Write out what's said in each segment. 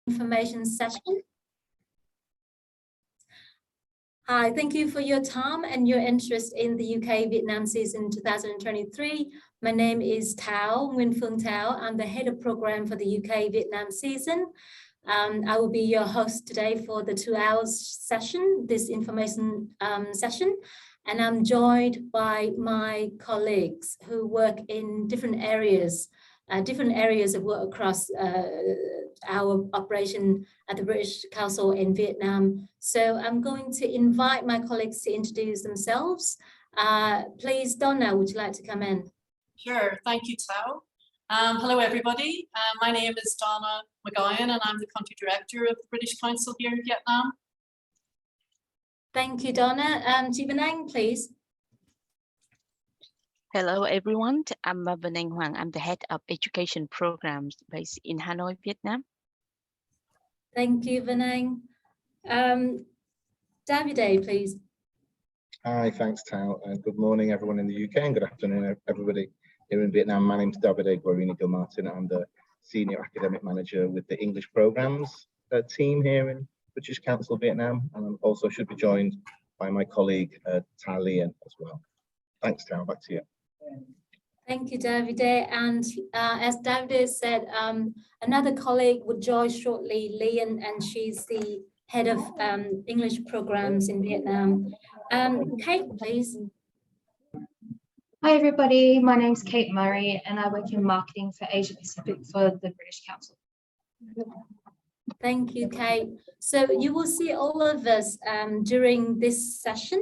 Information session. Hi, thank you for your time and your interest in the UK Vietnam season 2023. My name is Thảo, Nguyen Phương Thảo. I'm the head of program for the UK Vietnam season. I will be your host today for the 2 hours session, this information session. And I'm joined by my colleagues who work in different areas of work across our operation at the British Council in Vietnam. So I'm going to invite my colleagues to introduce themselves. Please, Donna, would you like to come in? Sure, thank you, Thảo. Hello, everybody. My name is Donna McGowan, and I'm the country director of the British Council here in Vietnam. Thank you, Donna. Chị Vân Anh, please. Hello, everyone. I'm Vân Anh Hoàng. I'm the head of education programs based in Hanoi, Vietnam. Thank you, Vân Anh. Davide, please. Hi, thanks, Thảo. Good morning, everyone in the UK, and good afternoon, everybody here in Vietnam. My name is Davide Guarini-Gilmartin. I'm the Senior Academic Manager with the English Programs team here in British Council Vietnam, and I also should be joined by my colleague, Thai Lian, as well. Thanks, Thảo. Back to you. Thank you, Davide. And as Davide said, another colleague would join shortly, Lian, and she's the head of English programs in Vietnam. Kate, please. Hi, everybody. My name's Kate Murray, and I work in marketing for Asia Pacific for the British Council. Thank you, Kate. So you will see all of us during this session.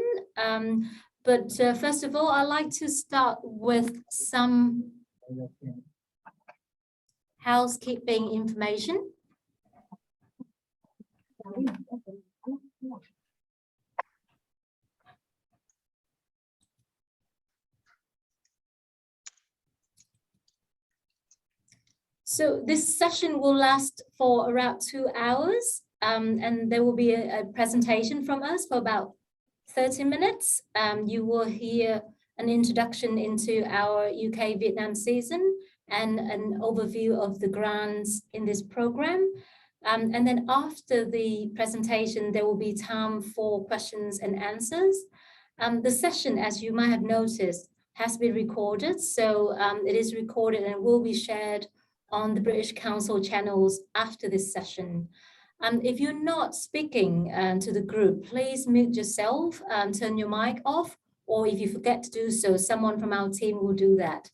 But first of all, I'd like to start with some housekeeping information. So this session will last for around 2 hours, and there will be a presentation from us for about 30 minutes. You will hear an introduction into our UK Vietnam season and an overview of the grants in this program. And then after the presentation, there will be time for questions and answers. The session, as you might have noticed, has been recorded. So it is recorded and will be shared on the British Council channels after this session. If you're not speaking to the group, please mute yourself, turn your mic off, or if you forget to do so, someone from our team will do that.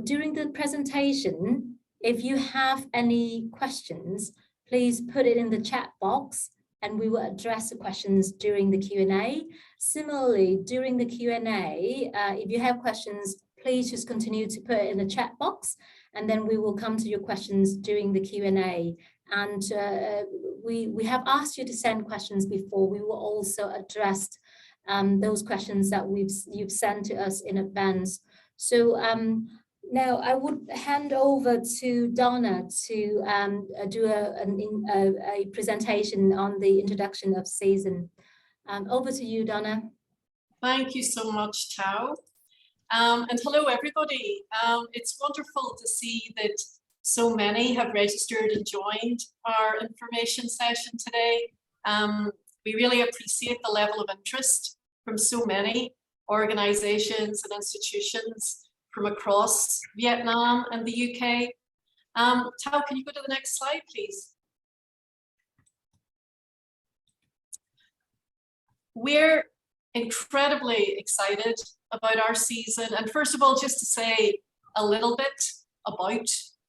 During the presentation, if you have any questions, please put it in the chat box and we will address the questions during the Q&A. Similarly, during the Q&A, if you have questions, please just continue to put it in the chat box and then we will come to your questions during the Q&A. And we have asked you to send questions before. We will also address those questions that you've sent to us in advance. So now I would hand over to Donna to do a presentation on the introduction of season. Over to you, Donna. Thank you so much, Thảo. And hello, everybody. It's wonderful to see that so many have registered and joined our information session today. We really appreciate the level of interest from so many organizations and institutions from across Vietnam and the UK. Thảo, can you go to the next slide, please? We're incredibly excited about our season. And first of all, just to say a little bit about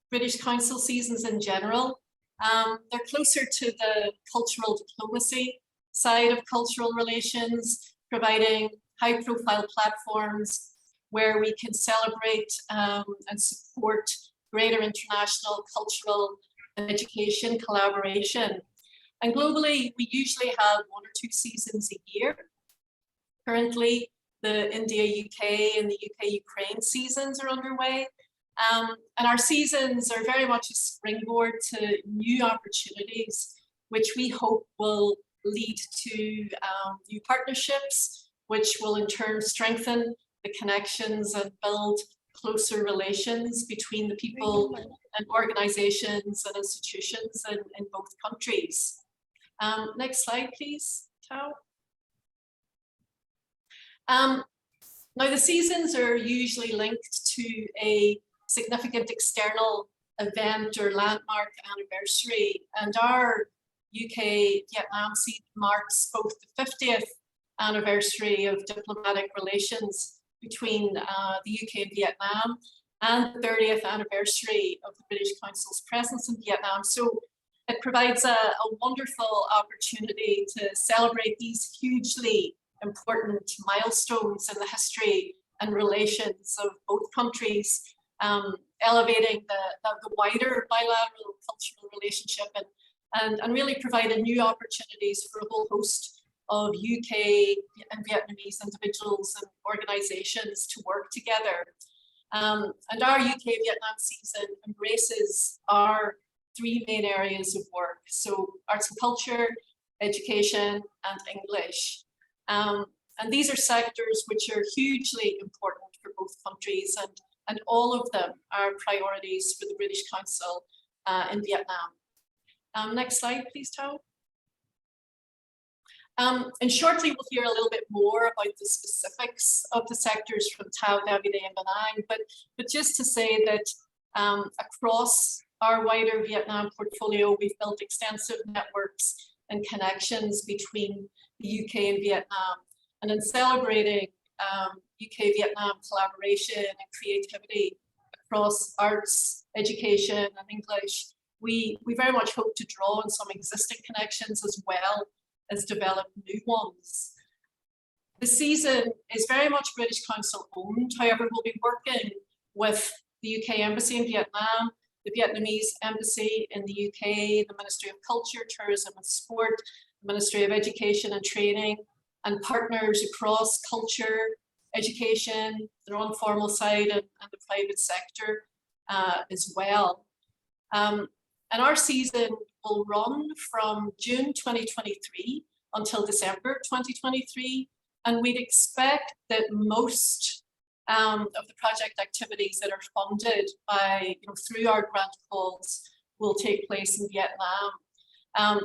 British Council seasons in general. They're closer to the cultural diplomacy side of cultural relations, providing high-profile platforms where we can celebrate and support greater international cultural and education collaboration. And globally, we usually have 1 or 2 seasons a year. Currently, the India-UK and the UK-Ukraine seasons are underway. And our seasons are very much a springboard to new opportunities, which we hope will lead to new partnerships, which will in turn strengthen the connections and build closer relations between the people and organizations and institutions in both countries. Next slide, please, Tao. Now, the seasons are usually linked to a significant external event or landmark anniversary, and our UK-Vietnam season marks both the 50th anniversary of diplomatic relations between the UK and Vietnam and the 30th anniversary of the British Council's presence in Vietnam. So it provides a wonderful opportunity to celebrate these hugely important milestones in the history and relations of both countries, elevating the wider bilateral cultural relationship and really providing new opportunities for a whole host of UK and Vietnamese individuals and organizations to work together. And our UK-Vietnam season embraces our three main areas of work. So arts and culture, education, and English. And these are sectors which are hugely important for both countries, and all of them are priorities for the British Council in Vietnam. Next slide, please, Tao. And shortly, we'll hear a little bit more about the specifics of the sectors from Tao, Davide, and Benang, but just to say that across our wider Vietnam portfolio, we've built extensive networks and connections between the UK and Vietnam. And in celebrating UK-Vietnam collaboration and creativity across arts, education, and English, we very much hope to draw on some existing connections as well as develop new ones. The season is very much British Council owned. However, we'll be working with the UK Embassy in Vietnam, the Vietnamese Embassy in the UK, the Ministry of Culture, Tourism and Sport, the Ministry of Education and Training, and partners across culture, education, the non-formal side, and the private sector as well. And our season will run from June 2023 until December 2023, and we'd expect that most of the project activities that are funded by, through our grant calls will take place in Vietnam.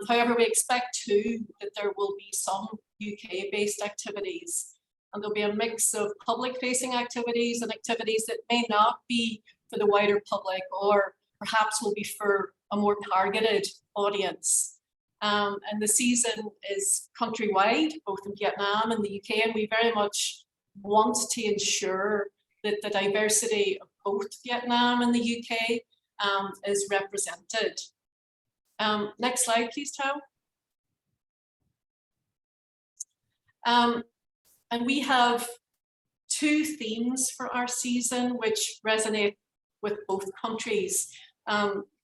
However, we expect too that there will be some UK-based activities, and there'll be a mix of public-facing activities and activities that may not be for the wider public, or perhaps will be for a more targeted audience. And the season is countrywide, both in Vietnam and the UK, and we very much want to ensure that the diversity of both Vietnam and the UK is represented. Next slide, please, Tao. And we have two themes for our season which resonate with both countries.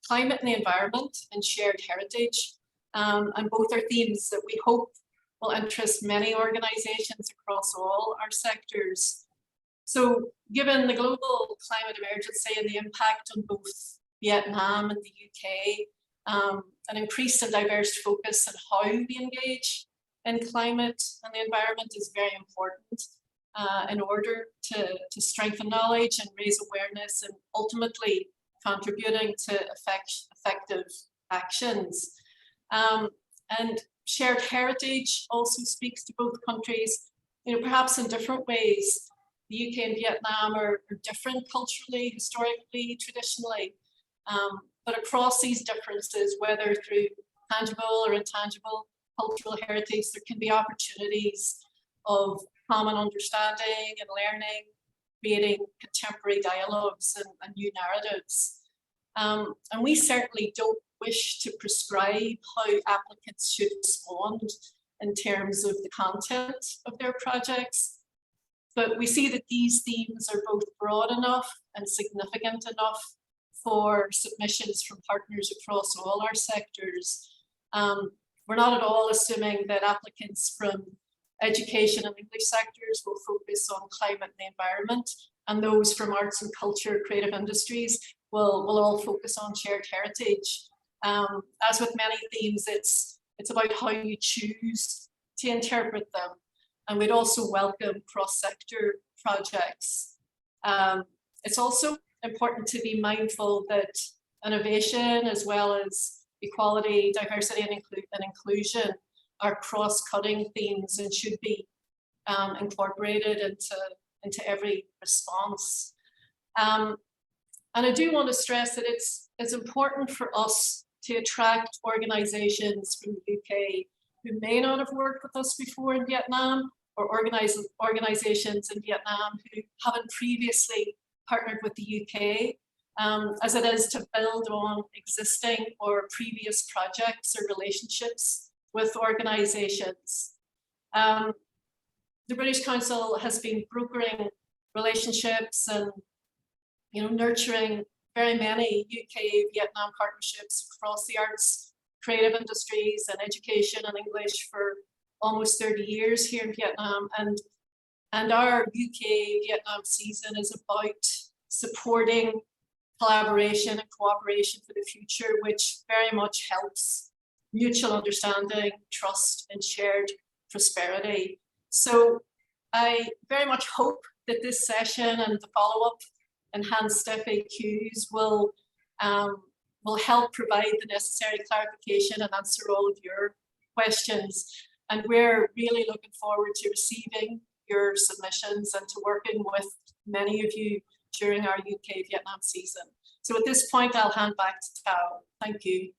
Climate and the environment and shared heritage. And both are themes that we hope will interest many organizations across all our sectors. So given the global climate emergency and the impact on both Vietnam and the UK, an increased and diverse focus on how we engage in climate and the environment is very important in order to strengthen knowledge and raise awareness, and ultimately contributing to effective actions. And shared heritage also speaks to both countries, perhaps in different ways. The UK and Vietnam are different culturally, historically, traditionally, but across these differences, whether through tangible or intangible cultural heritage, there can be opportunities of common understanding and learning, creating contemporary dialogues and new narratives. And we certainly don't wish to prescribe how applicants should respond in terms of the content of their projects, but we see that these themes are both broad enough and significant enough for submissions from partners across all our sectors. We're not at all assuming that applicants from education and English sectors will focus on climate and the environment, and those from arts and culture, creative industries will all focus on shared heritage. As with many themes, it's about how you choose to interpret them. And we'd also welcome cross-sector projects. It's also important to be mindful that innovation, as well as equality, diversity, and inclusion, are cross-cutting themes and should be incorporated into every response. And I do want to stress that it's important for us to attract organisations from the UK who may not have worked with us before in Vietnam, or organisations in Vietnam who haven't previously partnered with the UK, as it is to build on existing or previous projects or relationships with organisations. The British Council has been brokering relationships and nurturing very many UK-Vietnam partnerships across the arts, creative industries, and education and English for almost 30 years here in Vietnam. And our UK-Vietnam season is about supporting collaboration and cooperation for the future, which very much helps mutual understanding, trust, and shared prosperity. So I very much hope that this session and the follow-up enhanced FAQs will help provide the necessary clarification and answer all of your questions. And we're really looking forward to receiving your submissions and to working with many of you during our UK-Vietnam season. So at this point, I'll hand back to Tao. Thank you.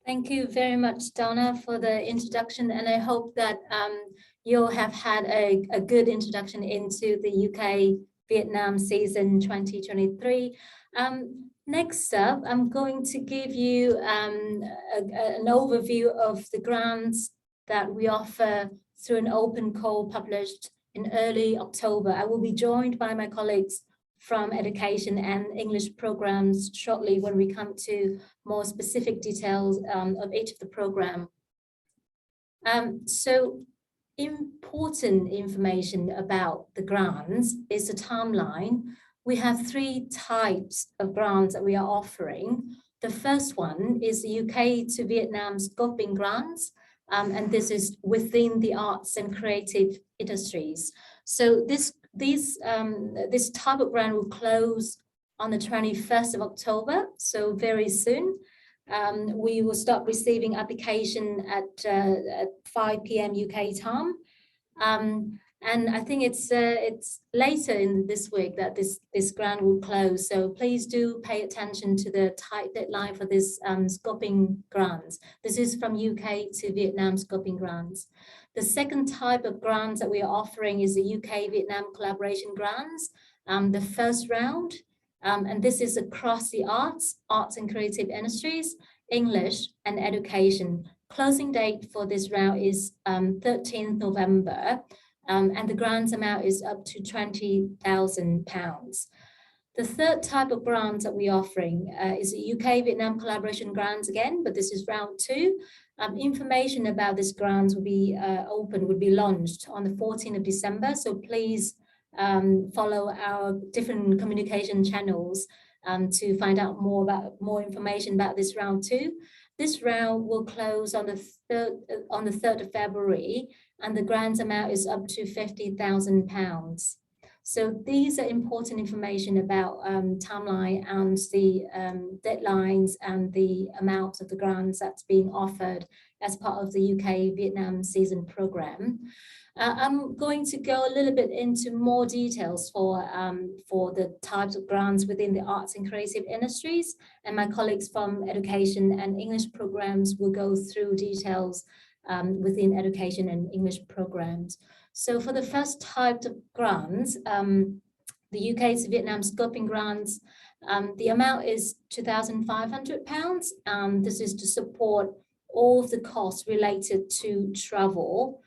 Thank you very much, Donna, for the introduction. And I hope that you'll have had a good introduction into the UK-Vietnam season 2023. Next up, I'm going to give you an overview of the grants that we offer through an open call published in early October. I will be joined by my colleagues from education and English programs shortly when we come to more specific details of each of the program. So important information about the grants is the timeline. We have 3 types of grants that we are offering. The first one is the UK to Vietnam Scoping Grants, and this is within the arts and creative industries. So this type of grant will close on the 21st of October, so very soon. We will start receiving application at 5 p.m. UK time. And I think it's later in this week that this grant will close. So please do pay attention to the tight deadline for this scoping grants. This is from UK to Vietnam scoping grants. The second type of grants that we are offering is the UK Vietnam Collaboration Grants, the first round. And this is across the arts and creative industries, English and education. Closing date for this round is 13th November. And the grant amount is up to £20,000. The third type of grant that we're offering is the UK Vietnam Collaboration Grants again, but this is round 2. Information about this grant will be launched on the 14th of December. So please follow our different communication channels to find out more information about this round 2. This round will close on the 3rd of February, and the grant amount is up to £50,000. So these are important information about timeline and the deadlines and the amount of the grants that's being offered as part of the UK Vietnam season program. I'm going to go a little bit into more details for the types of grants within the arts and creative industries, and my colleagues from education and English programs will go through details within education and English programs. So for the first type of grants, the UK to Vietnam scoping grants, the amount is £2,500. This is to support all of the costs related to travel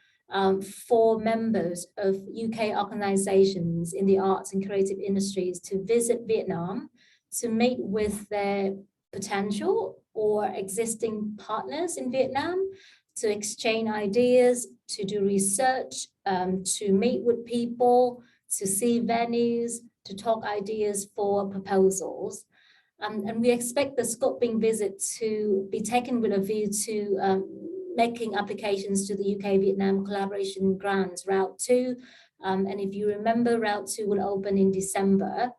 for members of UK organizations in the arts and creative industries to visit Vietnam, to meet with their potential or existing partners in Vietnam, to exchange ideas, to do research, to meet with people, to see venues, to talk ideas for proposals. And we expect the scoping visit to be taken with a view to making applications to the UK Vietnam Collaboration Grants Route 2. And if you remember, Route 2 will open in December.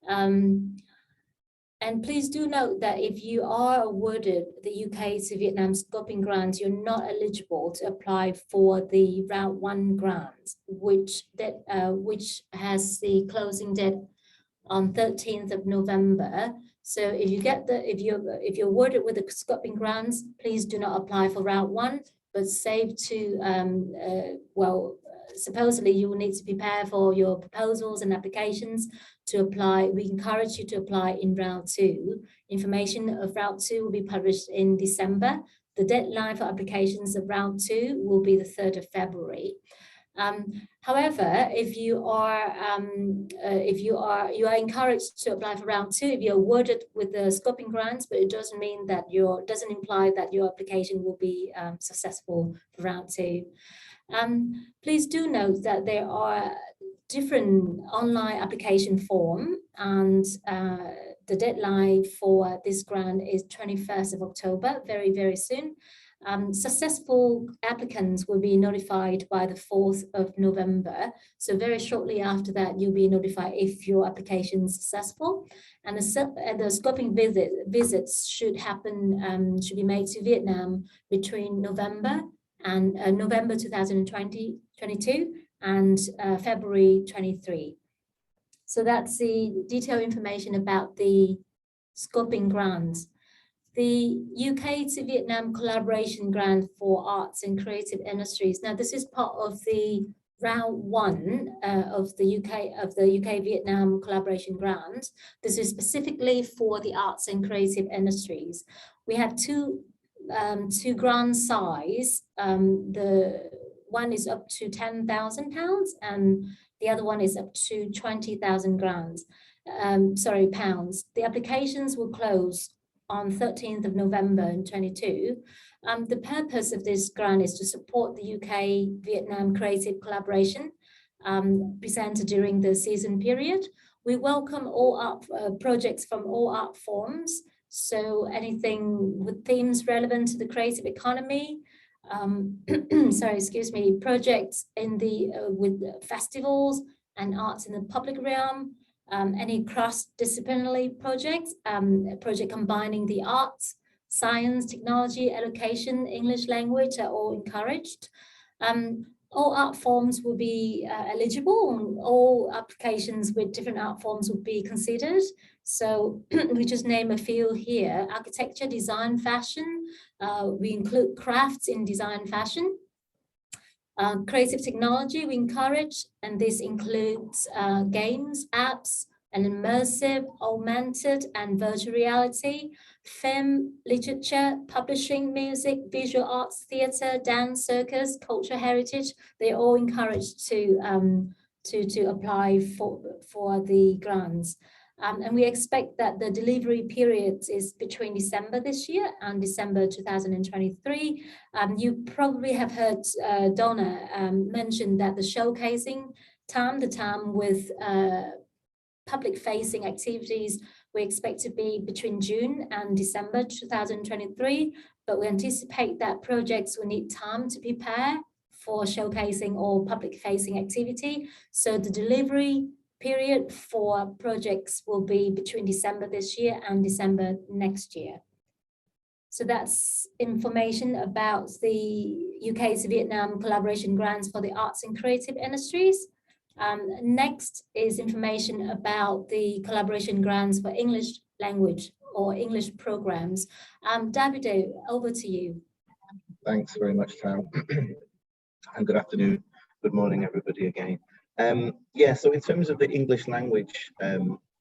And please do note that if you are awarded the UK to Vietnam scoping grant, you're not eligible to apply for the Round 1 grant, which has the closing date on 13th of November. So if you're awarded with the scoping grants, please do not apply for Round 1, but save to supposedly you will need to prepare for your proposals and applications to apply. We encourage you to apply in Round 2. Information of Round 2 will be published in December. The deadline for applications of Round 2 will be the 3rd of February. However, if you are encouraged to apply for Round 2 if you're awarded with the scoping grants, but it doesn't mean that doesn't imply that your application will be successful for Round 2. Please do note that there are different online application form, and the deadline for this grant is 21st of October, very, very soon. Successful applicants will be notified by the 4th of November. So very shortly after that, you'll be notified if your application is successful. And the scoping visits should be made to Vietnam between November 2022 and February 23. So that's the detailed information about the scoping grants. The UK to Vietnam Collaboration Grant for Arts and Creative Industries. Now, this is part of the Round 1 of the UK Vietnam Collaboration Grant. This is specifically for the arts and creative industries. We have two grant size. The one is up to £10,000 and the other one is up to 20,000 pounds. The applications will close on 13th of November in 2022. The purpose of this grant is to support the UK Vietnam creative collaboration presented during the season period. We welcome all art projects from all art forms. So anything with themes relevant to the creative economy, projects in with festivals and arts in the public realm, any cross-disciplinary projects, project combining the arts, science, technology, education, English language are all encouraged. All art forms will be eligible, and all applications with different art forms will be considered. So we just name a few here: architecture, design, fashion. We include crafts in design, fashion. Creative technology we encourage, and this includes games, apps, and immersive, augmented, and virtual reality, film, literature, publishing, music, visual arts, theatre, dance, circus, cultural heritage. They're all encouraged to apply for the grants. And we expect that the delivery period is between December this year and December 2023. You probably have heard Donna mention that the showcasing time, the time with public-facing activities, we expect to be between June and December 2023, but we anticipate that projects will need time to prepare for showcasing or public-facing activity. So the delivery period for projects will be between December this year and December next year. So that's information about the UK to Vietnam Collaboration Grants for the arts and creative industries. Next is information about the collaboration grants for English language or English programs. Davide, over to you. Thanks very much, Tao. And good afternoon, good morning, everybody again. So in terms of the English language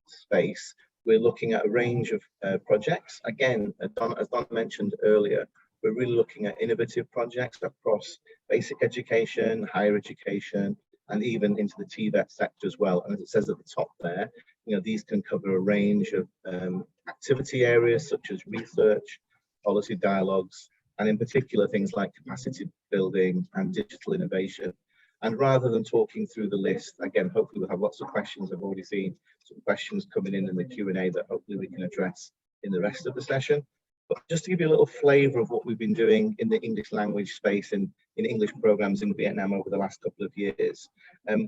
space, we're looking at a range of projects. Again, as Don mentioned earlier, we're really looking at innovative projects across basic education, higher education, and even into the TVET sector as well. And as it says at the top there, these can cover a range of activity areas such as research, policy dialogues, and in particular things like capacity building and digital innovation. And rather than talking through the list, again, hopefully we'll have lots of questions. I've already seen some questions coming in the Q&A that hopefully we can address in the rest of the session. But just to give you a little flavour of what we've been doing in the English language space in English programs in Vietnam over the last couple of years,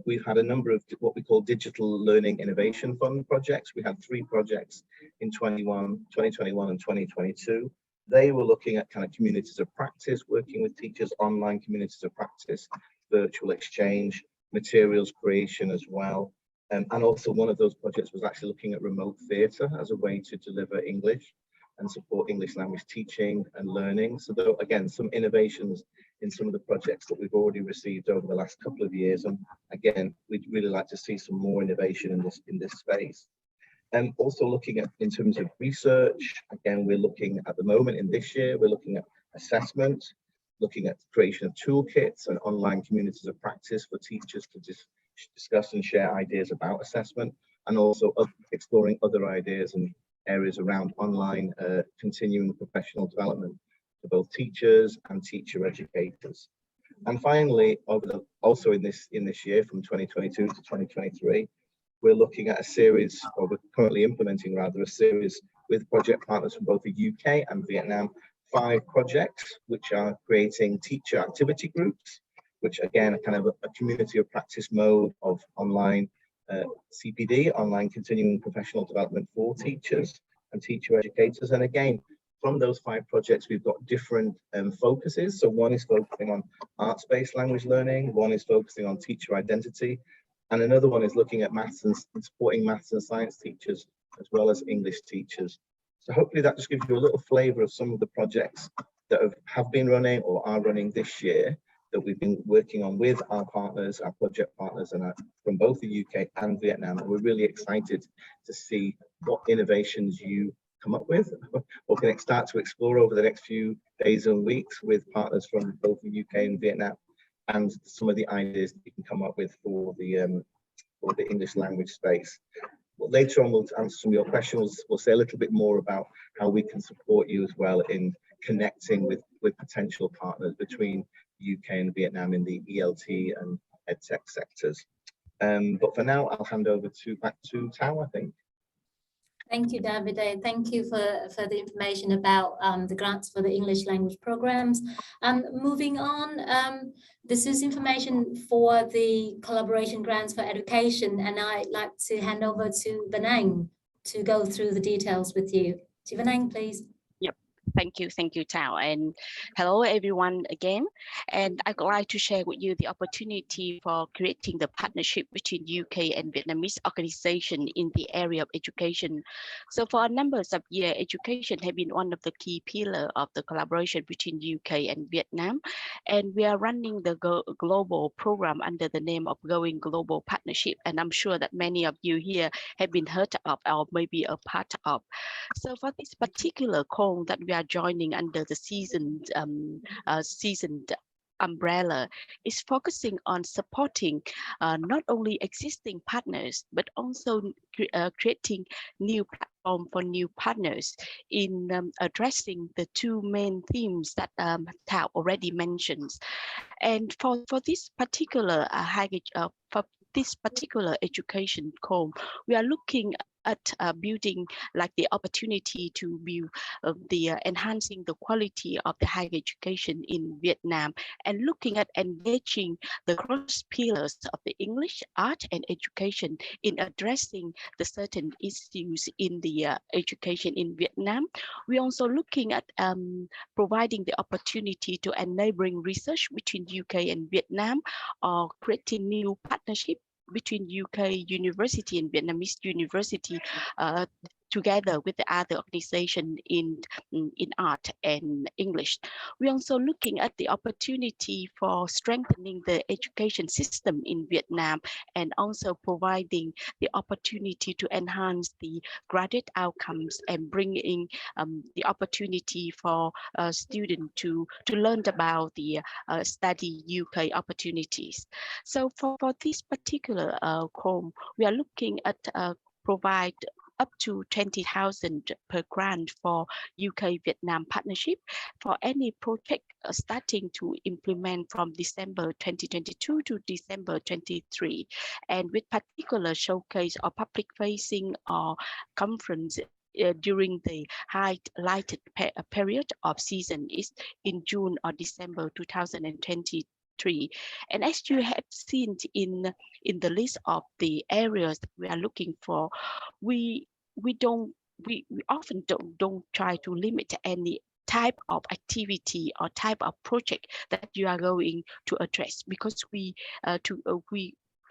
we've had a number of what we call Digital Learning Innovation Fund projects. We had 3 projects in 2021 and 2022. They were looking at kind of communities of practice, working with teachers, online communities of practice, virtual exchange, materials creation as well. And also one of those projects was actually looking at remote theatre as a way to deliver English and support English language teaching and learning. So though, again, some innovations in some of the projects that we've already received over the last couple of years. And again, we'd really like to see some more innovation in this space. And also looking at, in terms of research, again, we're looking at the moment in this year, we're looking at assessment, looking at the creation of toolkits and online communities of practice for teachers to discuss and share ideas about assessment, and also exploring other ideas and areas around online continuing professional development for both teachers and teacher educators. And finally, also in this year, from 2022 to 2023, we're looking at a series, or we're currently implementing rather, a series with project partners from both the UK and Vietnam, 5 projects which are creating teacher activity groups, which again are kind of a community of practice mode of online CPD, online continuing professional development for teachers and teacher educators. And again, from those 5 projects, we've got different focuses. So one is focusing on arts-based language learning, one is focusing on teacher identity, and another one is looking at maths and supporting maths and science teachers, as well as English teachers. So hopefully that just gives you a little flavour of some of the projects that have been running or are running this year, that we've been working on with our partners, our project partners, and from both the UK and Vietnam. And we're really excited to see what innovations you come up with, or can start to explore over the next few days and weeks with partners from both the UK and Vietnam, and some of the ideas that you can come up with for the English language space. Well, later on, we'll answer some of your questions. We'll say a little bit more about how we can support you as well in connecting with potential partners between UK and Vietnam in the ELT and EdTech sectors. But for now, I'll hand over back to Tao, I think. Thank you, Davide. Thank you for the information about the grants for the English language programs. Moving on, this is information for the collaboration grants for education, and I'd like to hand over to Vân Anh to go through the details with you. To Vân Anh, please. Thank you, Tao, and hello everyone again. And I'd like to share with you the opportunity for creating the partnership between UK and Vietnamese organization in the area of education. So for a number of years, education has been one of the key pillars of the collaboration between UK and Vietnam, and we are running the global program under the name of Going Global Partnership. And I'm sure that many of you here have been heard of or maybe a part of. So for this particular call that we are joining under the seasoned umbrella, is focusing on supporting not only existing partners, but also creating new platform for new partners in addressing the 2 main themes that Tao already mentions. And for this particular this particular education call, we are looking at building like the opportunity to build enhancing the quality of the higher education in Vietnam, and looking at engaging the cross pillars of the English, art and education in addressing the certain issues in the education in Vietnam. We're also looking at providing the opportunity to enabling research between UK and Vietnam, or creating new partnership between UK university and Vietnamese university together with the other organization in art and English. We're also looking at the opportunity for strengthening the education system in Vietnam, and also providing the opportunity to enhance the graduate outcomes and bring in the opportunity for students to learn about the study UK opportunities. So for this particular call, we are looking at provide up to 20,000 per grant for UK-Vietnam partnership for any project starting to implement from December 2022 to December 23, and with particular showcase or public facing or conference during the highlighted period of season is in June or December 2023. And as you have seen in the list of the areas that we are looking for, we often don't try to limit any type of activity or type of project that you are going to address, because we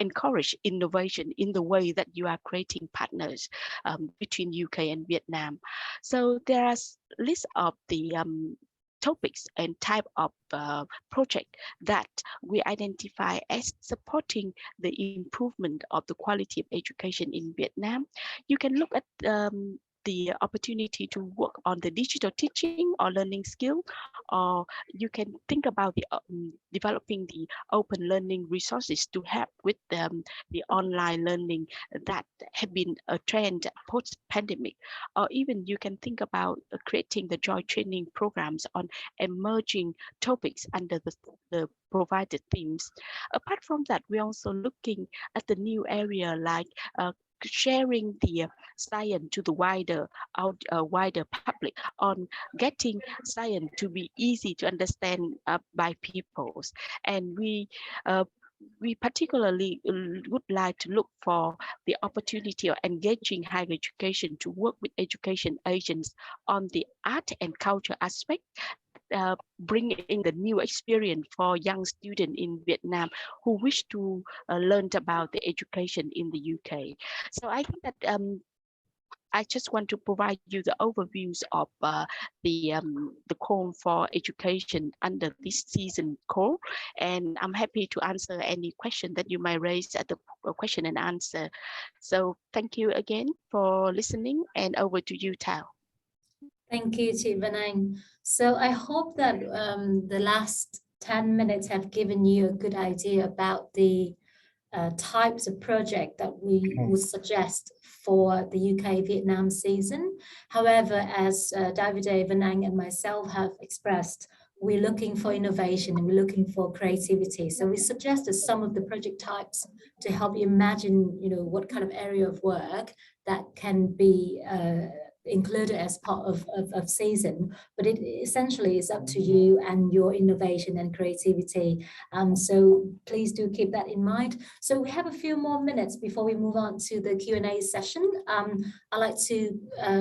encourage innovation in the way that you are creating partners between UK and Vietnam. So there are lists of the topics and type of project that we identify as supporting the improvement of the quality of education in Vietnam. You can look at the opportunity to work on the digital teaching or learning skill, or you can think about the developing the open learning resources to help with the online learning that have been a trend post-pandemic, or even you can think about creating the joint training programs on emerging topics under the provided themes. Apart from that, we're also looking at the new area like sharing the science to the wider public, on getting science to be easy to understand by peoples. And we particularly would like to look for the opportunity of engaging higher education to work with education agents on the art and culture aspect, bringing the new experience for young students in Vietnam who wish to learn about the education in the UK. So I think that I just want to provide you the overviews of the call for education under this season call, and I'm happy to answer any question that you might raise at the question and answer. So thank you again for listening, and over to you, Thao. Thank you, chị Vân Anh. So I hope that the last 10 minutes have given you a good idea about the types of project that we would suggest for the UK Vietnam season. However, as Davide, Vân Anh and myself have expressed, we're looking for innovation and we're looking for creativity. So we suggested some of the project types to help you imagine, what kind of area of work that can be included as part of season, but it essentially is up to you and your innovation and creativity. So please do keep that in mind. So we have a few more minutes before we move on to the Q&A session. I'd like to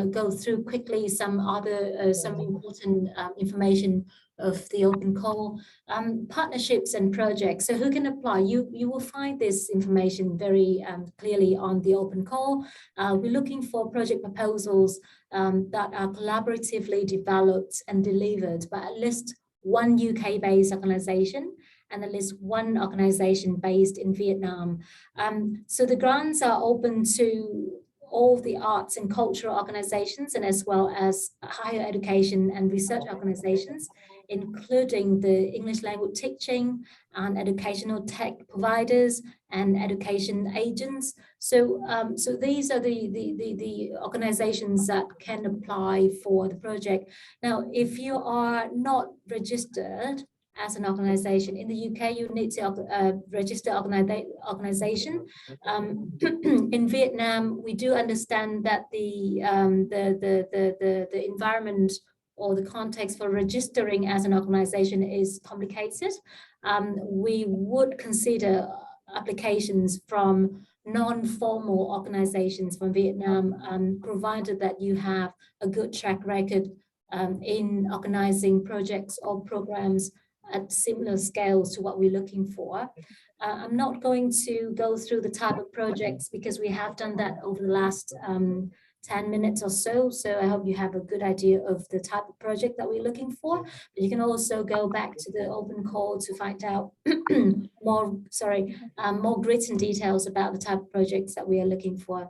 go through quickly some important information of the open call, partnerships and projects. So who can apply? You will find this information very clearly on the open call. We're looking for project proposals that are collaboratively developed and delivered by at least one UK-based organization and at least one organization based in Vietnam. So the grants are open to all the arts and cultural organizations, and as well as higher education and research organizations, including the English language teaching and educational tech providers and education agents. So, so these are the organizations that can apply for the project. Now, if you are not registered as an organization in the UK, you need to register organization. In Vietnam, we do understand that the environment or the context for registering as an organization is complicated. We would consider applications from non-formal organizations from Vietnam, provided that you have a good track record in organizing projects or programs at similar scales to what we're looking for. I'm not going to go through the type of projects because we have done that over the last 10 minutes or so. So I hope you have a good idea of the type of project that we're looking for. But you can also go back to the open call to find out more written details about the type of projects that we are looking for.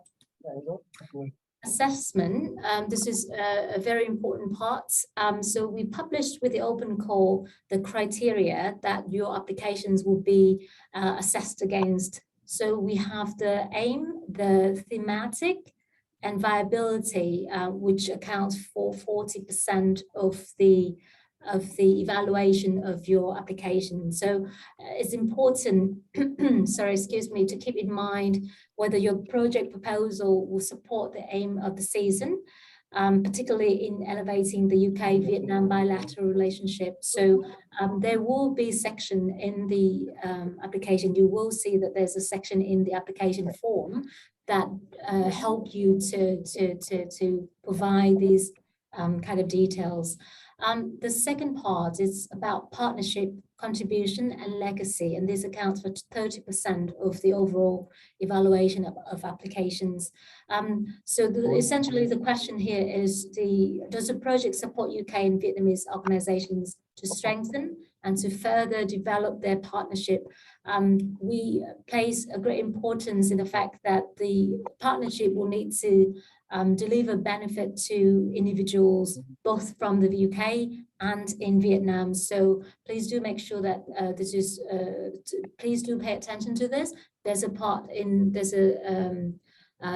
Assessment, this is a very important part. So we published with the open call the criteria that your applications will be assessed against. So we have the aim, the thematic, and viability, which accounts for 40% of the evaluation of your application. So it's important, to keep in mind whether your project proposal will support the aim of the season. particularly in elevating the UK-Vietnam bilateral relationship. So there will be a section in the application. You will see that there's a section in the application form that help you to provide these kind of details. The second part is about partnership, contribution and legacy, and this accounts for 30% of the overall evaluation of applications. So essentially the question here is, does the project support UK and Vietnamese organizations to strengthen and to further develop their partnership? We place a great importance in the fact that the partnership will need to deliver benefit to individuals both from the UK and in Vietnam. So please do make sure that please do pay attention to this. There's a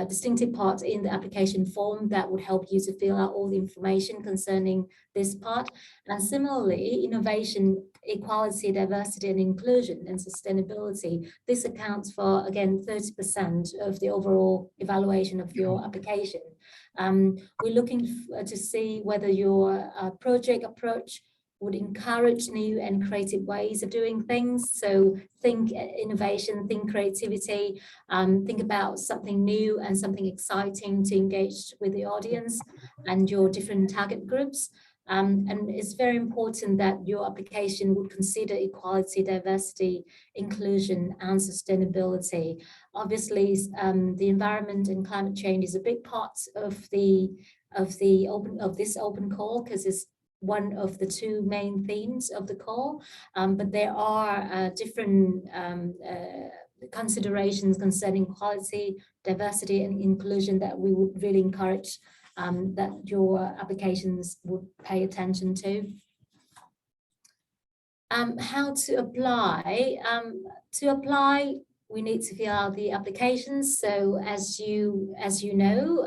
distinctive part in the application form that would help you to fill out all the information concerning this part. And similarly, innovation, equality, diversity and inclusion and sustainability. This accounts for, again, 30% of the overall evaluation of your application. We're looking to see whether your project approach would encourage new and creative ways of doing things. So think innovation, think creativity, think about something new and something exciting to engage with the audience and your different target groups. And it's very important that your application would consider equality, diversity, inclusion, and sustainability. Obviously, the environment and climate change is a big part of this open call, because it's one of the two main themes of the call. But there are different considerations concerning equality, diversity, and inclusion that we would really encourage that your applications would pay attention to. How to apply? To apply, we need to fill out the applications. So as you know,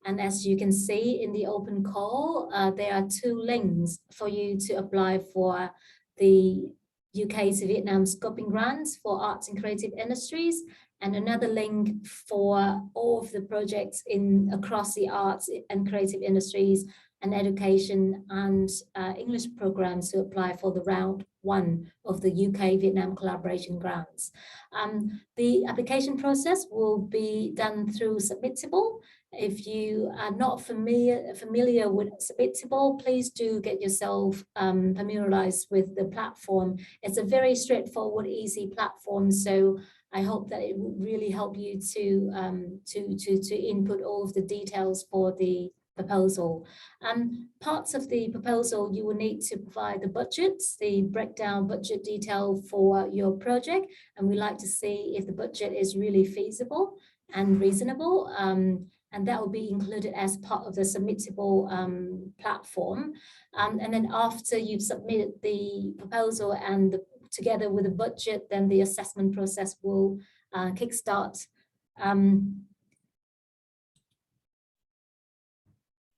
and as you can see in the open call, there are two links for you to apply for the UK to Vietnam Scoping Grants for arts and creative industries, and another link for all of the projects across the arts and creative industries and education and English programs to apply for the round 1 of the UK Vietnam Collaboration Grants. The application process will be done through Submittable. If you are not familiar with Submittable, please do get yourself familiarized with the platform. It's a very straightforward, easy platform. So I hope that it will really help you to input all of the details for the proposal. Parts of the proposal, you will need to provide the budgets, the breakdown budget detail for your project, and we like to see if the budget is really feasible and reasonable. And that will be included as part of the Submittable platform. And then after you've submitted the proposal and together with the budget, then the assessment process will kickstart.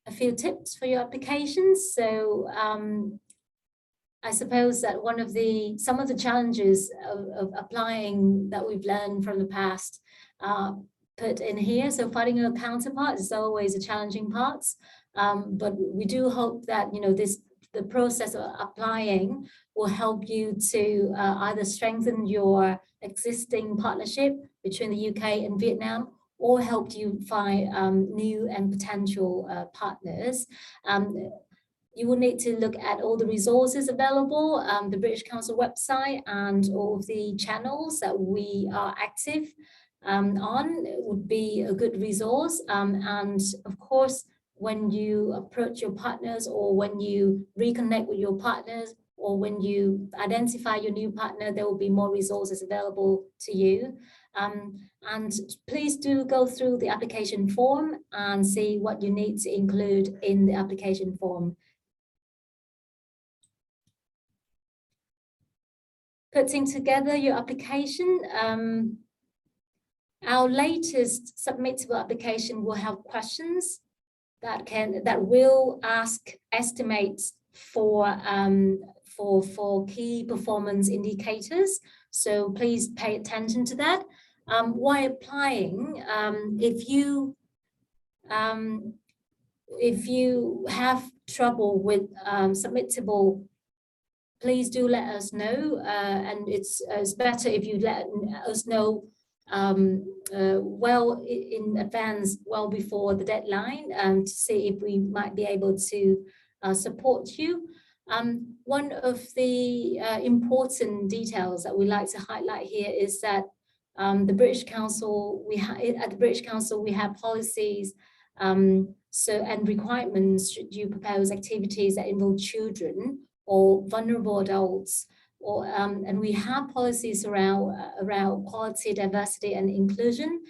A few tips for your applications. So I suppose that some of the challenges of applying that we've learned from the past put in here. So finding a counterpart is always a challenging part, but we do hope that the process of applying will help you to either strengthen your existing partnership between the UK and Vietnam, or help you find new and potential partners. You will need to look at all the resources available, the British Council website, and all of the channels that we are active on would be a good resource. And of course, when you approach your partners, or when you reconnect with your partners, or when you identify your new partner, there will be more resources available to you. And please do go through the application form and see what you need to include in the application form. Putting together your application, our latest submittable application will have questions that will ask estimates for key performance indicators. So please pay attention to that. While applying, if you if you have trouble with submittable, please do let us know, and it's better if you let us know well in advance, well before the deadline, to see if we might be able to support you. One of the important details that we like to highlight here is that the British Council, at the British Council we have policies and requirements should you propose activities that involve children or vulnerable adults, or and we have policies around quality, diversity and inclusion,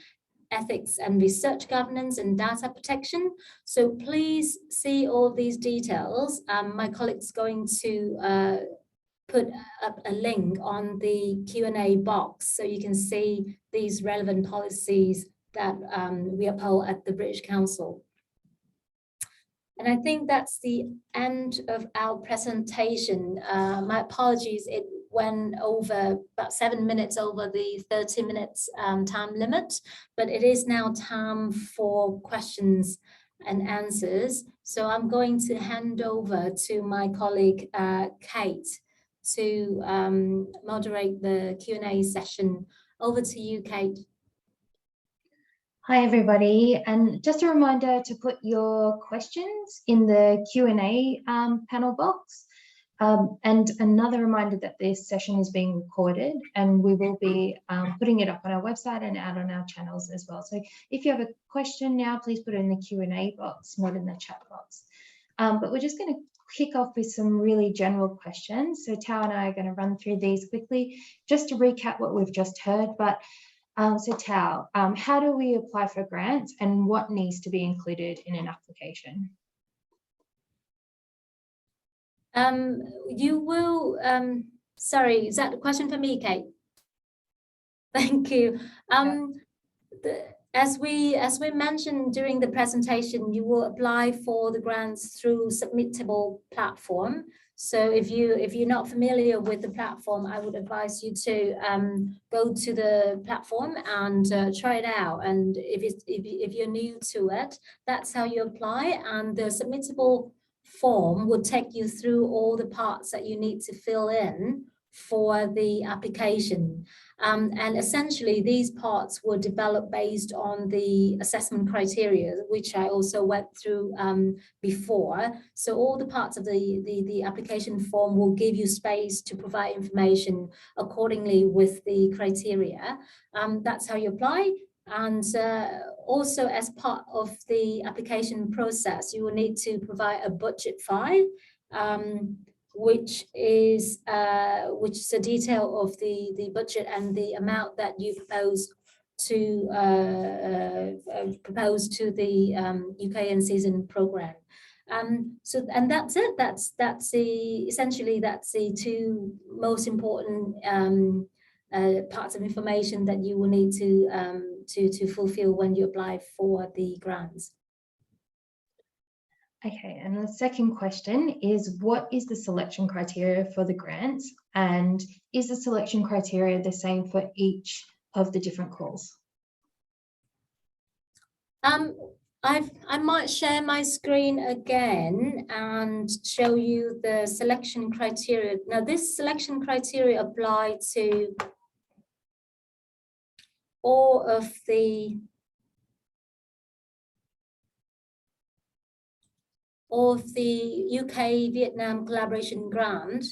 ethics and research governance, and data protection. So please see all these details. My colleague's going to put up a link on the Q&A box so you can see these relevant policies that we uphold at the British Council. And I think that's the end of our presentation. My apologies, it went over about 7 minutes over the 30 minutes time limit, but it is now time for questions and answers. So I'm going to hand over to my colleague, Kate, to moderate the Q&A session. Over to you, Kate. Hi, everybody. And just a reminder to put your questions in the Q&A panel box. And another reminder that this session is being recorded, and we will be putting it up on our website and out on our channels as well. So if you have a question now, please put it in the Q&A box, not in the chat box. But we're just going to kick off with some really general questions. So Tao and I are going to run through these quickly, just to recap what we've just heard. But so Tao, how do we apply for grants and what needs to be included in an application? You will, sorry, is that a question for me, Kate? Thank you. As we mentioned during the presentation, you will apply for the grants through Submittable platform. So if you're not familiar with the platform, I would advise you to go to the platform and try it out. And if you're new to it, that's how you apply. And the Submittable form will take you through all the parts that you need to fill in for the application. And essentially these parts were developed based on the assessment criteria, which I also went through before. So all the parts of the application form will give you space to provide information accordingly with the criteria. That's how you apply. And also as part of the application process, you will need to provide a budget file, which is a detail of the budget and the amount that you propose to the UK and season program. So and that's it. That's essentially the two most important parts of information that you will need to fulfill when you apply for the grants. Okay, and the second question is, what is the selection criteria for the grants, and is the selection criteria the same for each of the different calls? I might share my screen again and show you the selection criteria. Now, this selection criteria apply to all of the UK Vietnam Collaboration Grant.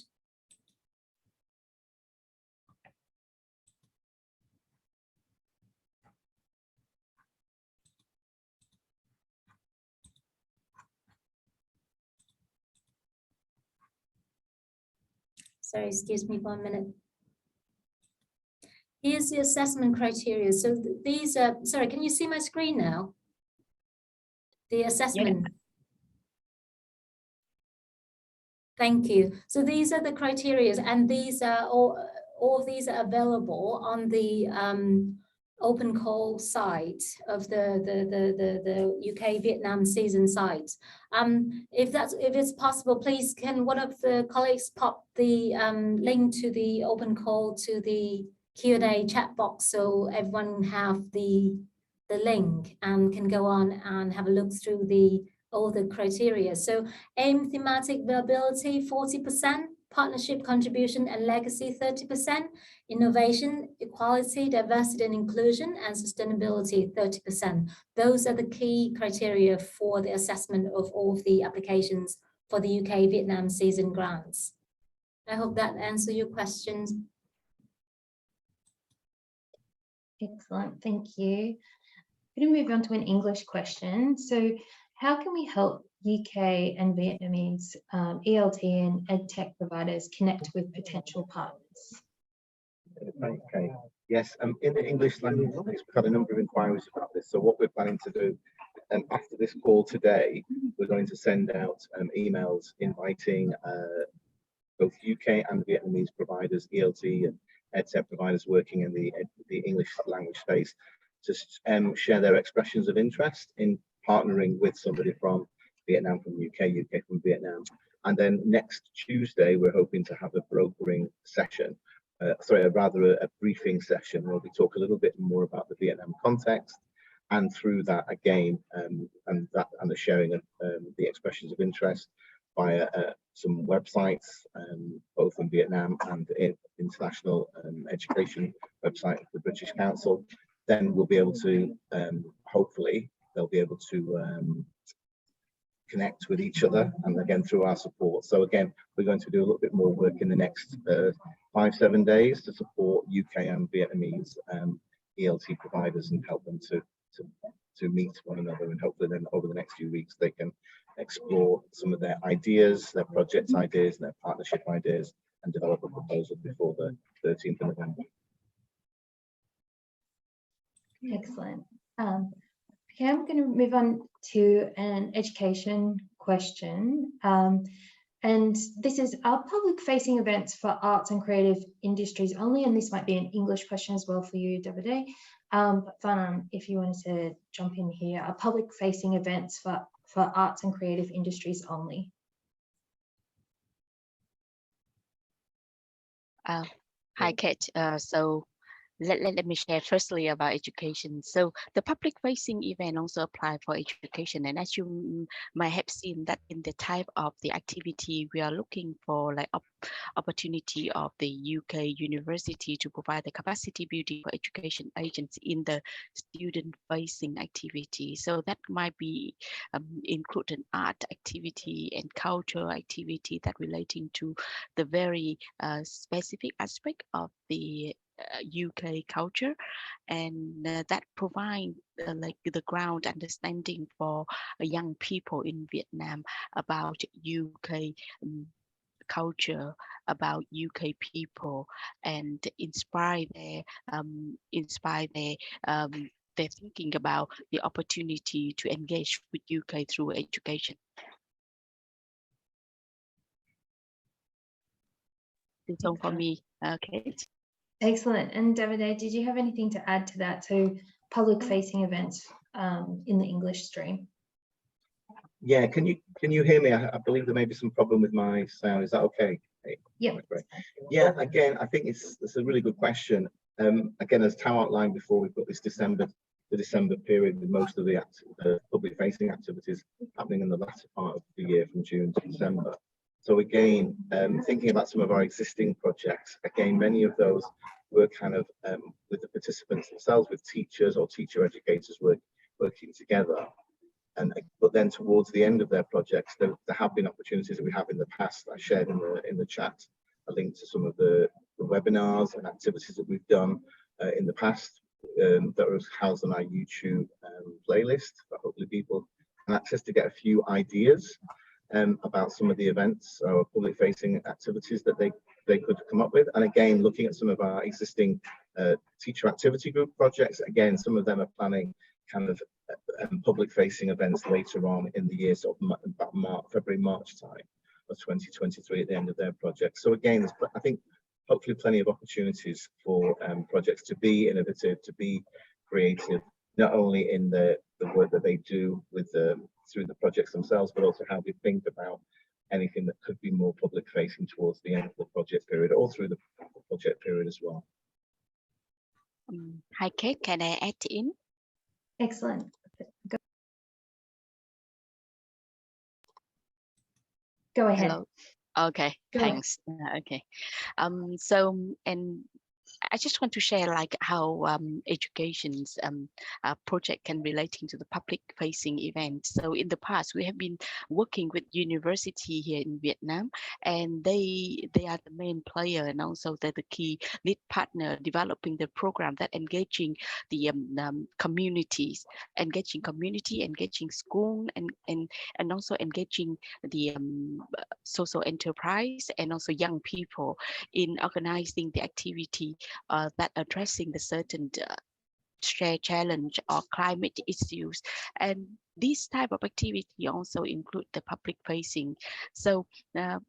Sorry, excuse me 1 minute. Here's the assessment criteria. So these are, sorry, can you see my screen now? The assessment. Yeah. Thank you. So these are the criteria, and these are all of these are available on the open call site of the UK Vietnam season site. If it's possible, please can one of the colleagues pop the link to the open call to the Q&A chat box so everyone have the link and can go on and have a look through the all the criteria. So aim, thematic, viability, 40%, partnership, contribution, and legacy, 30%, innovation, equality, diversity and inclusion, and sustainability, 30%. Those are the key criteria for the assessment of all of the applications for the UK Vietnam season grants. I hope that answers your questions. Excellent, thank you. I'm going to move on to an English question. So how can we help UK and Vietnamese ELT and EdTech providers connect with potential partners? Okay, yes, in the English language, we've had a number of inquiries about this. So what we're planning to do, after this call today, we're going to send out emails inviting both UK and Vietnamese providers, ELT and EdTech providers working in the English language space, to share their expressions of interest in partnering with somebody from Vietnam, from UK, UK from Vietnam. And then next Tuesday, we're hoping to have a brokering session, a briefing session where we talk a little bit more about the Vietnam context, and through that again, and the sharing of the expressions of interest via some websites, both in Vietnam and in international education website of the British Council. Then we'll be able to, hopefully, they'll be able to connect with each other, and again through our support. So again, we're going to do a little bit more work in the next 5-7 days to support UK and Vietnamese ELT providers and help them to meet one another, and hopefully then over the next few weeks they can explore some of their ideas, their project ideas, and their partnership ideas, and develop a proposal before the 13th of November. Excellent. Okay, I'm going to move on to an education question. And this is, our public-facing events for arts and creative industries only? And this might be an English question as well for you, Davide. But Phan, if you wanted to jump in here, are public-facing events for arts and creative industries only? Hi, Kate. So let me share firstly about education. So the public-facing event also apply for education, and as you might have seen that in the type of the activity, we are looking for like opportunity of the UK university to provide the capacity building for education agents in the student-facing activity. So that might be include an art activity and cultural activity that relating to the very specific aspect of the UK culture, and that provide like the ground understanding for young people in Vietnam about UK culture, about UK people, and inspire their thinking about the opportunity to engage with UK through education. That's all for me. Okay. Excellent. And Davide, did you have anything to add to that? So public-facing events in the English stream? Yeah, can you hear me? I believe there may be some problem with my sound. Is that okay? Yeah. Yeah, again, I think it's a really good question. Again, as Tao outlined before, we've got this the December period with most of the public-facing activities happening in the latter part of the year, from June to December. So again, thinking about some of our existing projects, again, many of those were kind of with the participants themselves, with teachers or teacher educators working together. But then towards the end of their projects, there have been opportunities that we have in the past. I shared in the chat a link to some of the webinars and activities that we've done in the past that was housed on our YouTube playlist, that hopefully people can access to get a few ideas about some of the events or public-facing activities that they could come up with. And again, looking at some of our existing teacher activity group projects, again, some of them are planning kind of public-facing events later on in the year, sort of about February, March time of 2023 at the end of their project. So again, there's, I think, hopefully plenty of opportunities for projects to be innovative, to be creative, not only in the work that they do with through the projects themselves, but also how we think about anything that could be more public-facing towards the end of the project period or through the project period as well. Hi, Kate, can I add in? Excellent. Go Go ahead. Hello. Okay, Go ahead. thanks. Okay. So, and I just want to share like how education's project can relating to the public facing event. So in the past, we have been working with university here in Vietnam, and they are the main player, and also they're the key lead partner developing the program that engaging the communities, engaging school, and also engaging the social enterprise and also young people in organizing the activity that addressing the certain shared challenge or climate issues. And this type of activity also include the public facing. So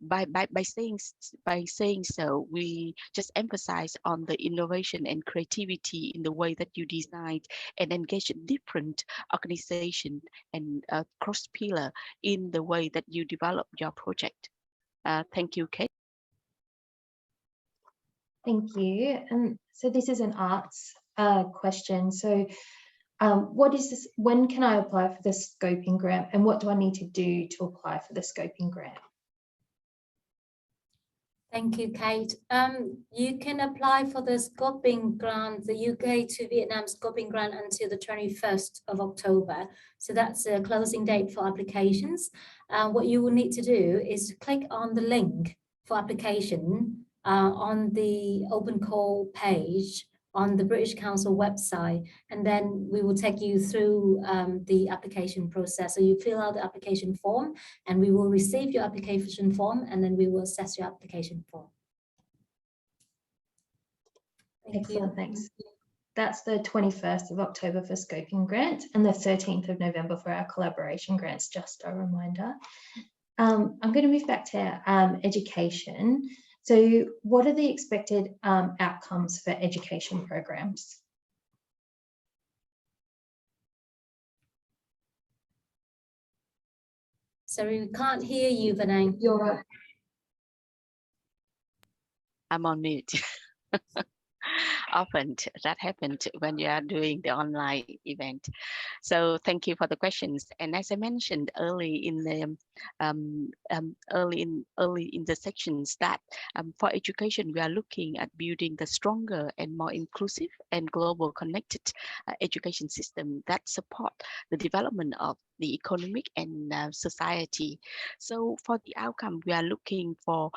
by saying so, we just emphasize on the innovation and creativity in the way that you design and engage different organization and cross pillar in the way that you develop your project. Thank you, Kate. Thank you. So this is an arts question. So what is this? When can I apply for the scoping grant, and what do I need to do to apply for the scoping grant? Thank you, Kate. You can apply for the scoping grant, the UK to Vietnam scoping grant, until the 21st of October. So that's a closing date for applications. What you will need to do is click on the link for application on the open call page on the British Council website, and then we will take you through the application process. So you fill out the application form, and we will receive your application form, and then we will assess your application form. Excellent, thanks. That's the 21st of October for scoping grant and the 13th of November for our collaboration grants, just a reminder. I'm going to move back to education. So what are the expected outcomes for education programs? Sorry, we can't hear you, Vinay. You're I'm on mute. Often that happened when you are doing the online event. So thank you for the questions. And as I mentioned early in the early in the sections, that for education we are looking at building the stronger and more inclusive and global connected education system that support the development of the economic and society. So for the outcome, we are looking for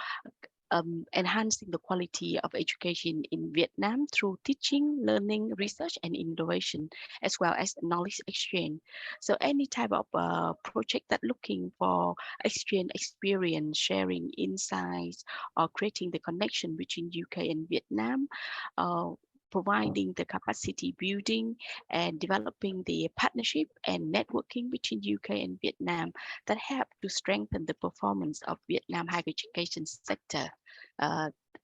enhancing the quality of education in Vietnam through teaching, learning, research, and innovation, as well as knowledge exchange. So any type of project that looking for exchange experience, sharing insights, or creating the connection between UK and Vietnam, providing the capacity building and developing the partnership and networking between UK and Vietnam that help to strengthen the performance of Vietnam higher education sector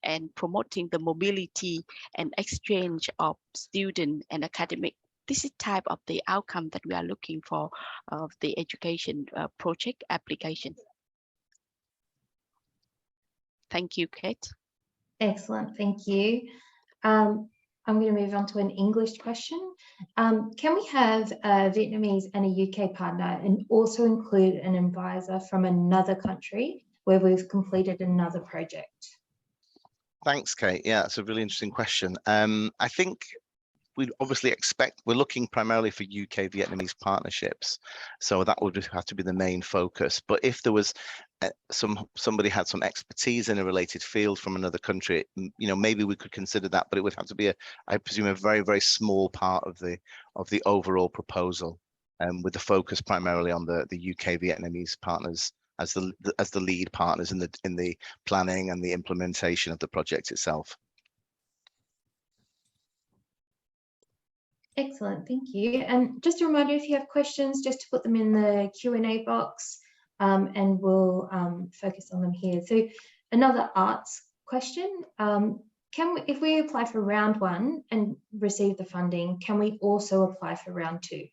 and promoting the mobility and exchange of student and academic. This is type of the outcome that we are looking for of the education project application. Thank you, Kate. excellent, thank you. I'm going to move on to an English question. Can we have a Vietnamese and a UK partner and also include an advisor from another country where we've completed another project? Thanks, Kate. Yeah, that's a really interesting question. I think we obviously we're looking primarily for UK Vietnamese partnerships, so that would have to be the main focus. But if there was somebody had some expertise in a related field from another country, you know, maybe we could consider that, but it would have to be I presume a very, very small part of the overall proposal, with the focus primarily on the UK Vietnamese partners as the lead partners in the planning and the implementation of the project itself. Excellent, thank you. And just a reminder, if you have questions, just to put them in the Q&A box, and we'll focus on them here. So another arts question, if we apply for round 1 and receive the funding, can we also apply for round 2? I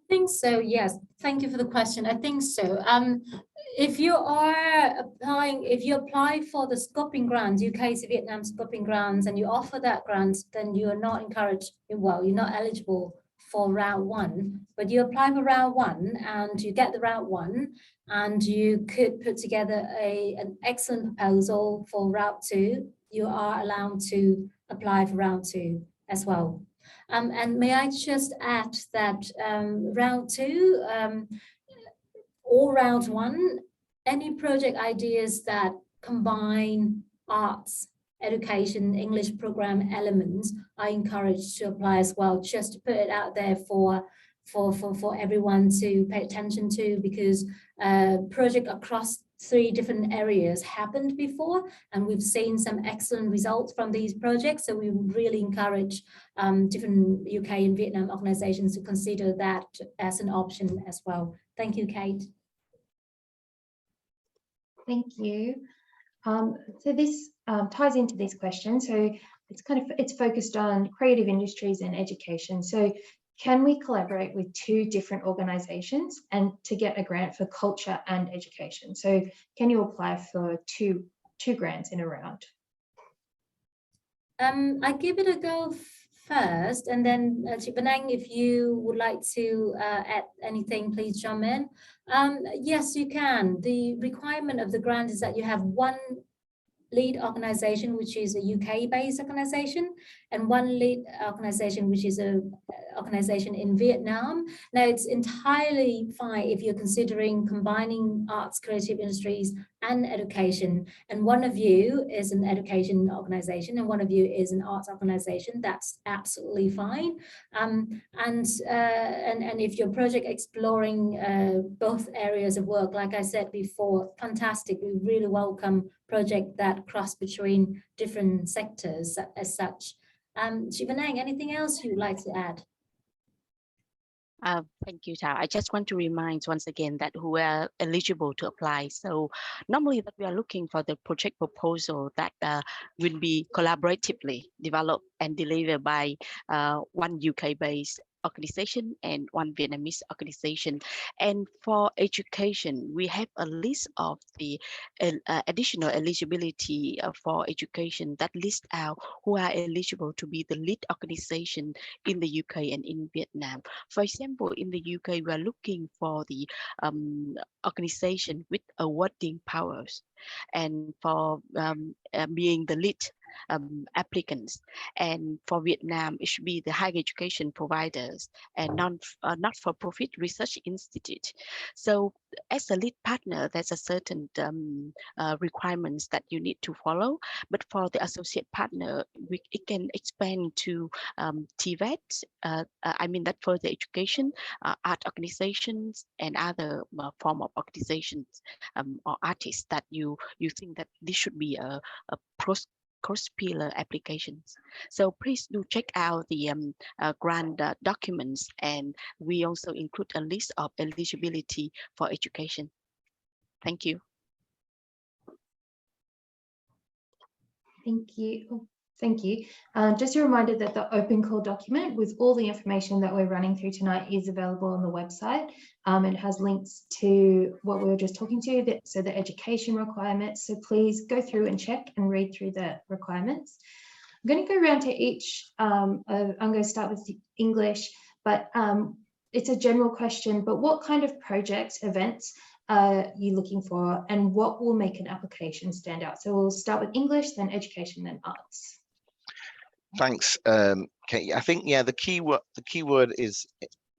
think so, yes. Thank you for the question. I think so. If you apply for the scoping grant, UK to Vietnam scoping grants, and you offer that grant, then you are not encouraged, well, you're not eligible for round one, but you apply for round one and you get the round one, and you could put together an excellent proposal for round two, you are allowed to apply for round two as well. And may I just add that round two or round one, any project ideas that combine arts, education, English program elements are encouraged to apply as well, just to put it out there for everyone to pay attention to, because project across 3 different areas happened before, and we've seen some excellent results from these projects. So we would really encourage different UK and Vietnam organizations to consider that as an option as well. Thank you, Kate. Thank you. So this ties into this question. So it's focused on creative industries and education. So can we collaborate with 2 different organizations and to get a grant for culture and education? So can you apply for two grants in a round? I give it a go first, and then Chị Vân Anh, if you would like to add anything, please jump in. Yes, you can. The requirement of the grant is that you have 1 lead organization, which is a UK-based organization, and 1 lead organization, which is a organization in Vietnam. Now, it's entirely fine if you're considering combining arts, creative industries, and education, and one of you is an education organization and one of you is an arts organization. That's absolutely fine. And if your project exploring both areas of work, like I said before, fantastic. We really welcome project that cross between different sectors as such. Chị Vân Anh, anything else you'd like to add? Thank you, Thảo. I just want to remind once again that who are eligible to apply. So normally that we are looking for the project proposal that will be collaboratively developed and delivered by 1 UK-based organization and 1 Vietnamese organization. And for education, we have a list of the additional eligibility for education that lists out who are eligible to be the lead organization in the UK and in Vietnam. For example, in the UK, we are looking for the organization with awarding powers, and for being the lead applicants. And for Vietnam, it should be the higher education providers and not-for-profit research institute. So as a lead partner, there's a certain requirements that you need to follow. But for the associate partner, it can expand to TVET, I mean that further education, art organizations, and other form of organizations or artists that you think that this should be a cross-pillar applications. So please do check out the grant documents, and we also include a list of eligibility for education. Thank you. Thank you. Thank you. Just a reminder that the open call document with all the information that we're running through tonight is available on the website. It has links to what we were just talking to, so the education requirements. So please go through and check and read through the requirements. I'm going to go around to each. I'm going to start with English, but it's a general question. But what kind of projects, events are you looking for, and what will make an application stand out? So we'll start with English, then education, then arts. Thanks, Kate. I think the key word is,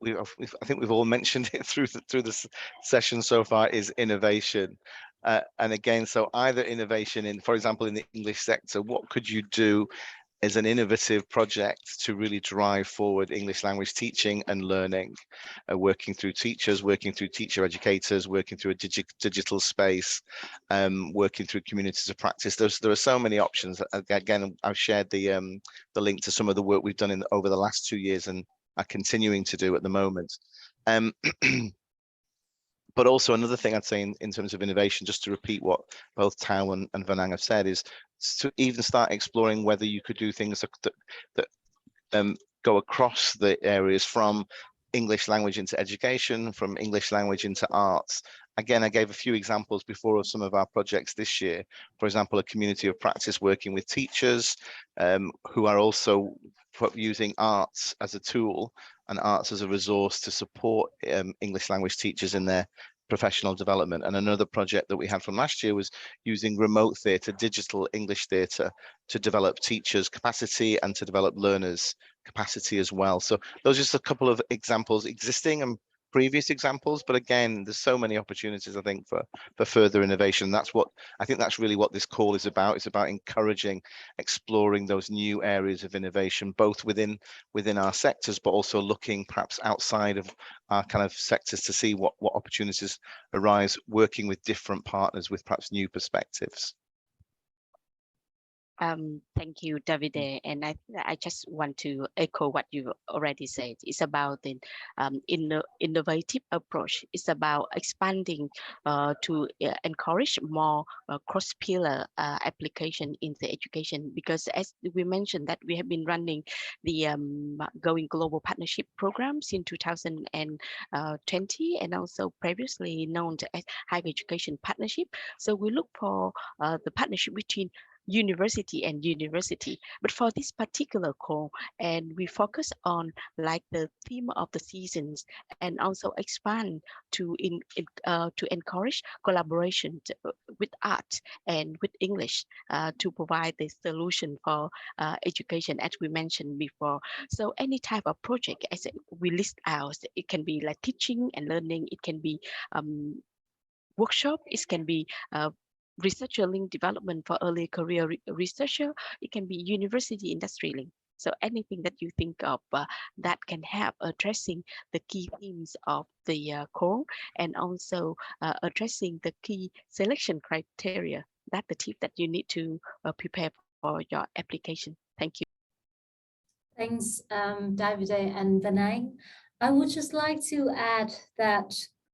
I think we've all mentioned it through the session so far, is innovation. And again, so either innovation in, for example, in the English sector, what could you do as an innovative project to really drive forward English language teaching and learning, working through teachers, working through teacher educators, working through a digital space, working through communities of practice. There are so many options. Again, I've shared the link to some of the work we've done over the last 2 years and are continuing to do at the moment. But also another thing I'd say in terms of innovation, just to repeat what both Tao and Vân Anh have said, is to even start exploring whether you could do things that go across the areas from English language into education, from English language into arts. Again, I gave a few examples before of some of our projects this year. For example, a community of practice working with teachers who are also using arts as a tool and arts as a resource to support English language teachers in their professional development. And another project that we had from last year was using remote theatre, digital English theatre, to develop teachers' capacity and to develop learners' capacity as well. So those are just a couple of examples, existing and previous examples, but again, there's so many opportunities, I think, for further innovation. That's what I think, that's really what this call is about. It's about encouraging, exploring those new areas of innovation, both within our sectors, but also looking perhaps outside of our kind of sectors to see what opportunities arise, working with different partners with perhaps new perspectives. Thank you, Davide. And I just want to echo what you already said. It's about the innovative approach. It's about expanding to encourage more cross-pillar application in the education, because as we mentioned that we have been running the Going Global Partnership programs in 2020 and also previously known as Higher Education Partnership. So we look for the partnership between university and university, but for this particular call, and we focus on like the theme of the seasons, and also expand to encourage collaboration with art and with English to provide the solution for education, as we mentioned before. So any type of project, as we list out, it can be like teaching and learning, it can be workshop, it can be researcher link development for early career researcher, it can be university industry link. So anything that you think of that can help addressing the key themes of the core, and also addressing the key selection criteria, that's the tip that you need to prepare for your application. Thank you. Thanks, Davide and Vinay. I would just like to add that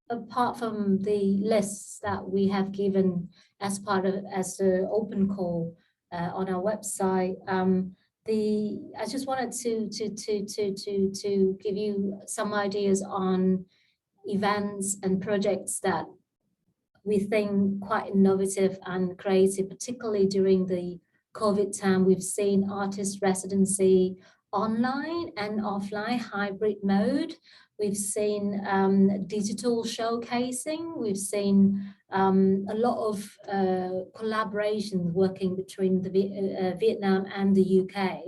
apart from the lists that we have given as the open call on our website, I just wanted to give you some ideas on events and projects that we think quite innovative and creative, particularly during the COVID time. We've seen artist residency online and offline hybrid mode. We've seen digital showcasing. We've seen a lot of collaboration working between the Vietnam and the UK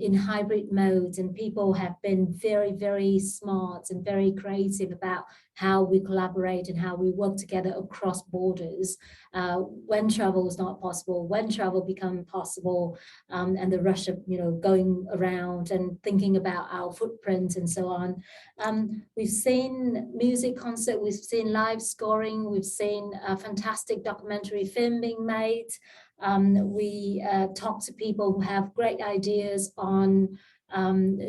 in hybrid modes, and people have been very, very smart and very creative about how we collaborate and how we work together across borders when travel is not possible, when travel becomes possible, and the rush of going around and thinking about our footprint and so on. We've seen music concert, we've seen live scoring, we've seen a fantastic documentary film being made. We talk to people who have great ideas on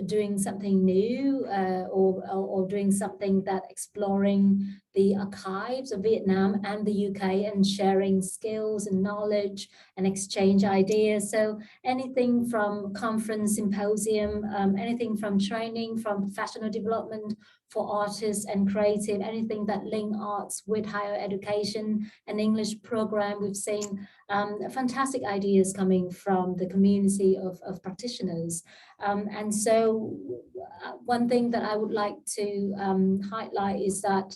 doing something new or doing something that exploring the archives of Vietnam and the UK and sharing skills and knowledge and exchange ideas. So anything from conference, symposium, anything from training, from professional development for artists and creative, anything that link arts with higher education and English program. We've seen fantastic ideas coming from the community of practitioners. And so one thing that I would like to highlight is that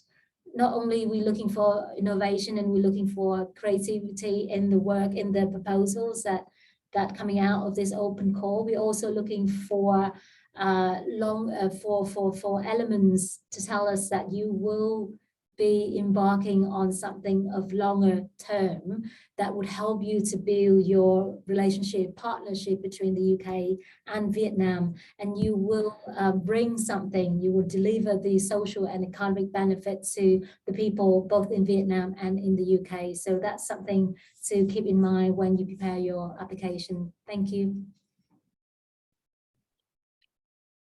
not only are we looking for innovation and we're looking for creativity in the work, in the proposals that coming out of this open call, we're also looking for for elements to tell us that you will be embarking on something of longer term that would help you to build your relationship, partnership between the UK and Vietnam, and you will bring something, you will deliver the social and economic benefits to the people both in Vietnam and in the UK. So that's something to keep in mind when you prepare your application. Thank you.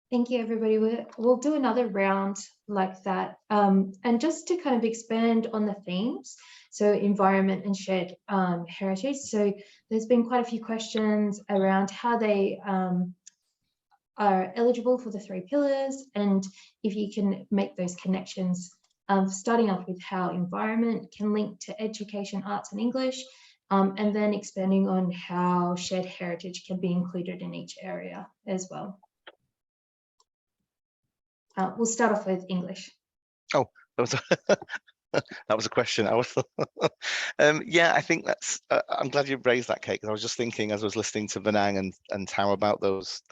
Thank you, everybody. We'll do another round like that. And just to kind of expand on the themes, so environment and shared heritage. So there's been quite a few questions around how they are eligible for the 3 pillars, and if you can make those connections, starting off with how environment can link to education, arts and English, and then expanding on how shared heritage can be included in each area as well. we'll start off with English. Oh, that was that was a question. I was, yeah, I think that's. I'm glad you raised that, Kate, because I was just thinking as I was listening to Vanang and how about those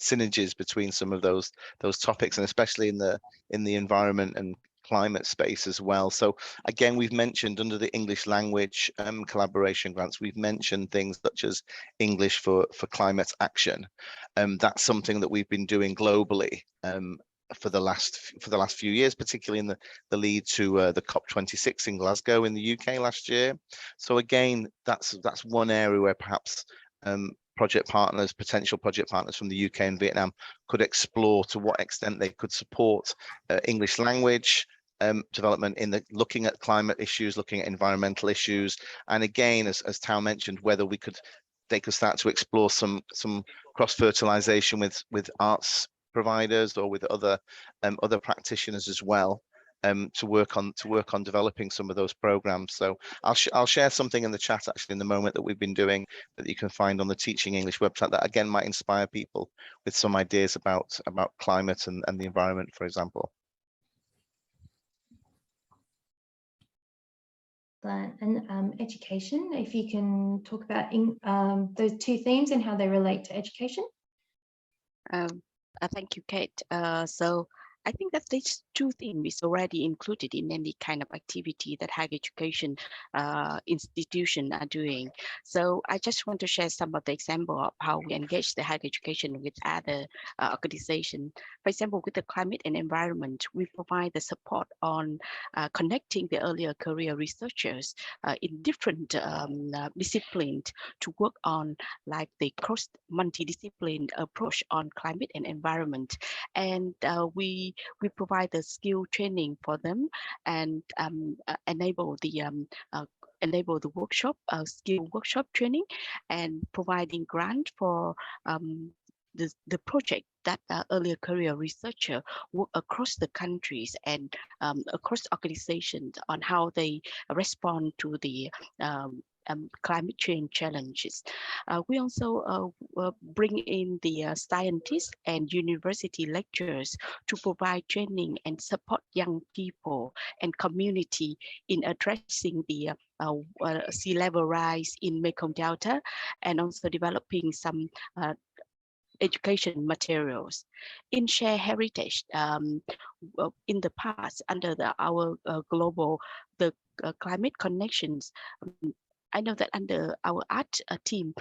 synergies between some of those topics, and especially in the environment and climate space as well. So again, we've mentioned under the English language collaboration grants, we've mentioned things such as English for climate action. That's something that we've been doing globally. For the last few years, particularly in the lead to the COP26 in Glasgow in the UK last year. So again, that's one area where perhaps potential project partners from the UK and Vietnam could explore to what extent they could support English language development in looking at climate issues, looking at environmental issues, and again, as Tao mentioned, whether they could start to explore some cross-fertilization with arts providers or with other practitioners as well, to work on developing some of those programs. So I'll share something in the chat actually in the moment that we've been doing that you can find on the Teaching English website that again might inspire people with some ideas about climate and the environment, for example. And education, if you can talk about those two themes and how they relate to education. Thank you, Kate. So I think that these two themes is already included in any kind of activity that higher education institution are doing. So I just want to share some of the example of how we engage the higher education with other organizations. For example, with the climate and environment, we provide the support on connecting the earlier career researchers in different disciplines to work on like the cross multidiscipline approach on climate and environment. And we provide the skill training for them and enable the workshop, skill workshop training, and providing grant for the project that earlier career researcher work across the countries and across organizations on how they respond to the climate change challenges. We also bring in the scientists and university lecturers to provide training and support young people and community in addressing the sea level rise in Mekong Delta, and also developing some education materials. In Share Heritage, in the past, under our global climate connections, I know that under our art team,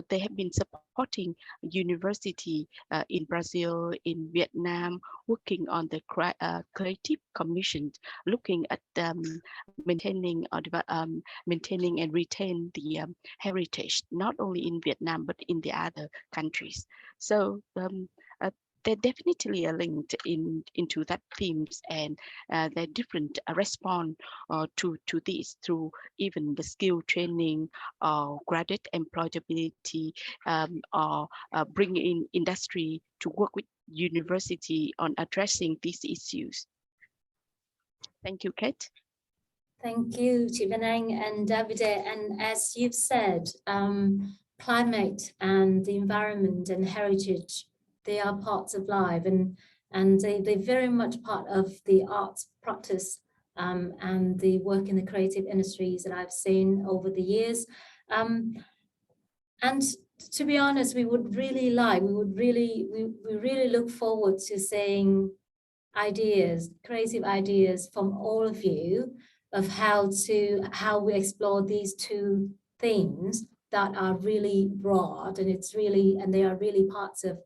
they have been supporting university in Brazil, in Vietnam, working on the creative commission, looking at maintaining and retain the heritage, not only in Vietnam, but in the other countries. So they're definitely linked into that themes, and they're different response to this through even the skill training or graduate employability, or bring in industry to work with university on addressing these issues. Thank you, Kate. Thank you, Chị Vanang and Davide. And as you've said, climate and the environment and heritage, they are parts of life, and they're very much part of the arts practice and the work in the creative industries that I've seen over the years. And to be honest, we really look forward to seeing ideas, creative ideas from all of you of how we explore these two themes that are really broad, and they are really parts of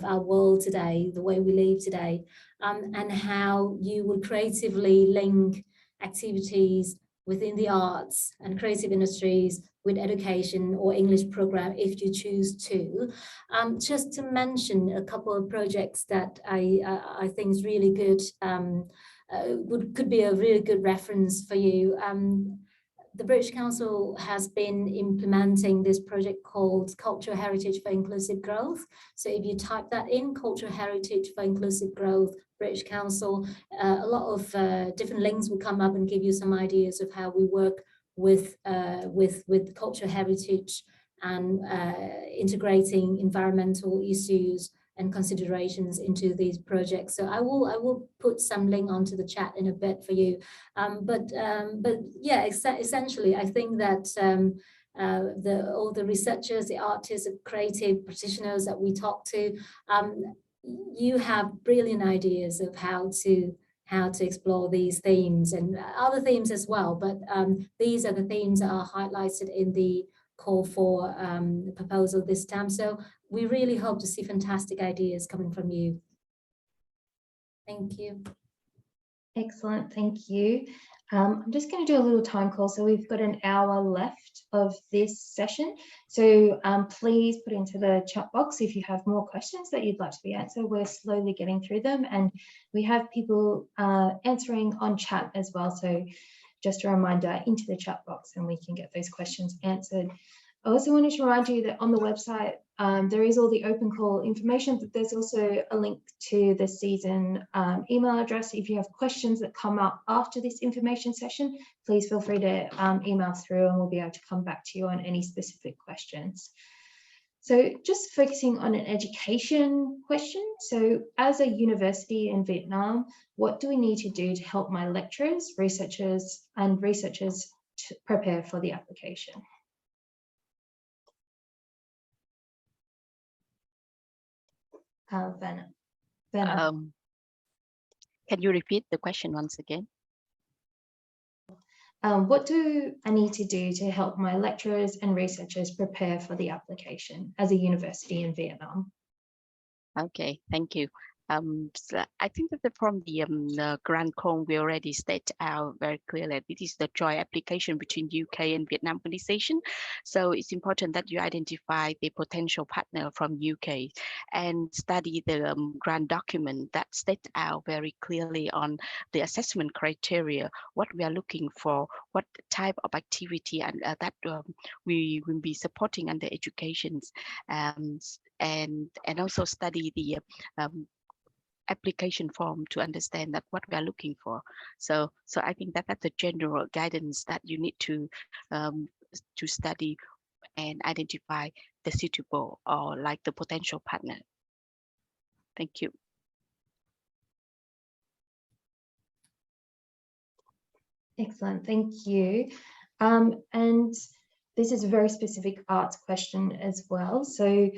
our world today, the way we live today, and how you will creatively link activities within the arts and creative industries with education or English program if you choose to. Just to mention a couple of projects that I think is really good, could be a really good reference for you. The British Council has been implementing this project called Cultural Heritage for Inclusive Growth. So if you type that in, Cultural Heritage for Inclusive Growth, British Council, a lot of different links will come up and give you some ideas of how we work with cultural heritage and integrating environmental issues and considerations into these projects. So I will put some link onto the chat in a bit for you. But yeah, essentially, I think that all the researchers, the artists, the creative practitioners that we talk to, you have brilliant ideas of how to explore these themes and other themes as well. But these are the themes that are highlighted in the call for proposal this time. So we really hope to see fantastic ideas coming from you. Thank you. Excellent, thank you. I'm just going to do a little time call. So we've got an hour left of this session. So please put into the chat box if you have more questions that you'd like to be answered. We're slowly getting through them, and we have people answering on chat as well. So just a reminder, into the chat box and we can get those questions answered. I also wanted to remind you that on the website, there is all the open call information, but there's also a link to the season email address. If you have questions that come up after this information session, please feel free to email through and we'll be able to come back to you on any specific questions. So just focusing on an education question. So as a university in Vietnam, what do we need to do to help my lecturers, researchers to prepare for the application? Vanna. Can you repeat the question once again? What do I need to do to help my lecturers and researchers prepare for the application as a university in Vietnam? Okay, thank you. So I think that from the grant call, we already state out very clearly this is the joint application between UK and Viet Nam organization. So it's important that you identify the potential partner from UK and study the grant document that state out very clearly on the assessment criteria, what we are looking for, what type of activity and that we will be supporting under educations, and also study the application form to understand that what we are looking for. So I think that that's the general guidance that you need to study and identify the suitable or like the potential partner. Thank you. Excellent, thank you. And this is a very specific arts question as well. So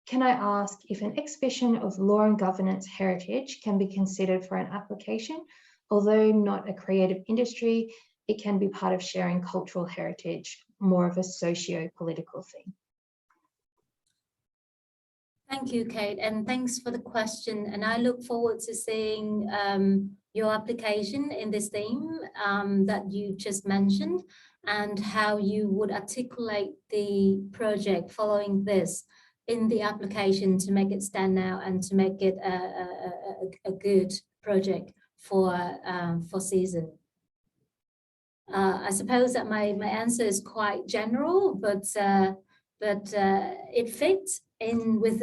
can I ask if an exhibition of law and governance heritage can be considered for an application? Although not a creative industry, it can be part of sharing cultural heritage, more of a socio-political thing. Thank you, Kate, and thanks for the question. And I look forward to seeing your application in this theme that you just mentioned, and how you would articulate the project following this in the application to make it stand out and to make it a good project for season. I suppose that my answer is quite general, but it fits in with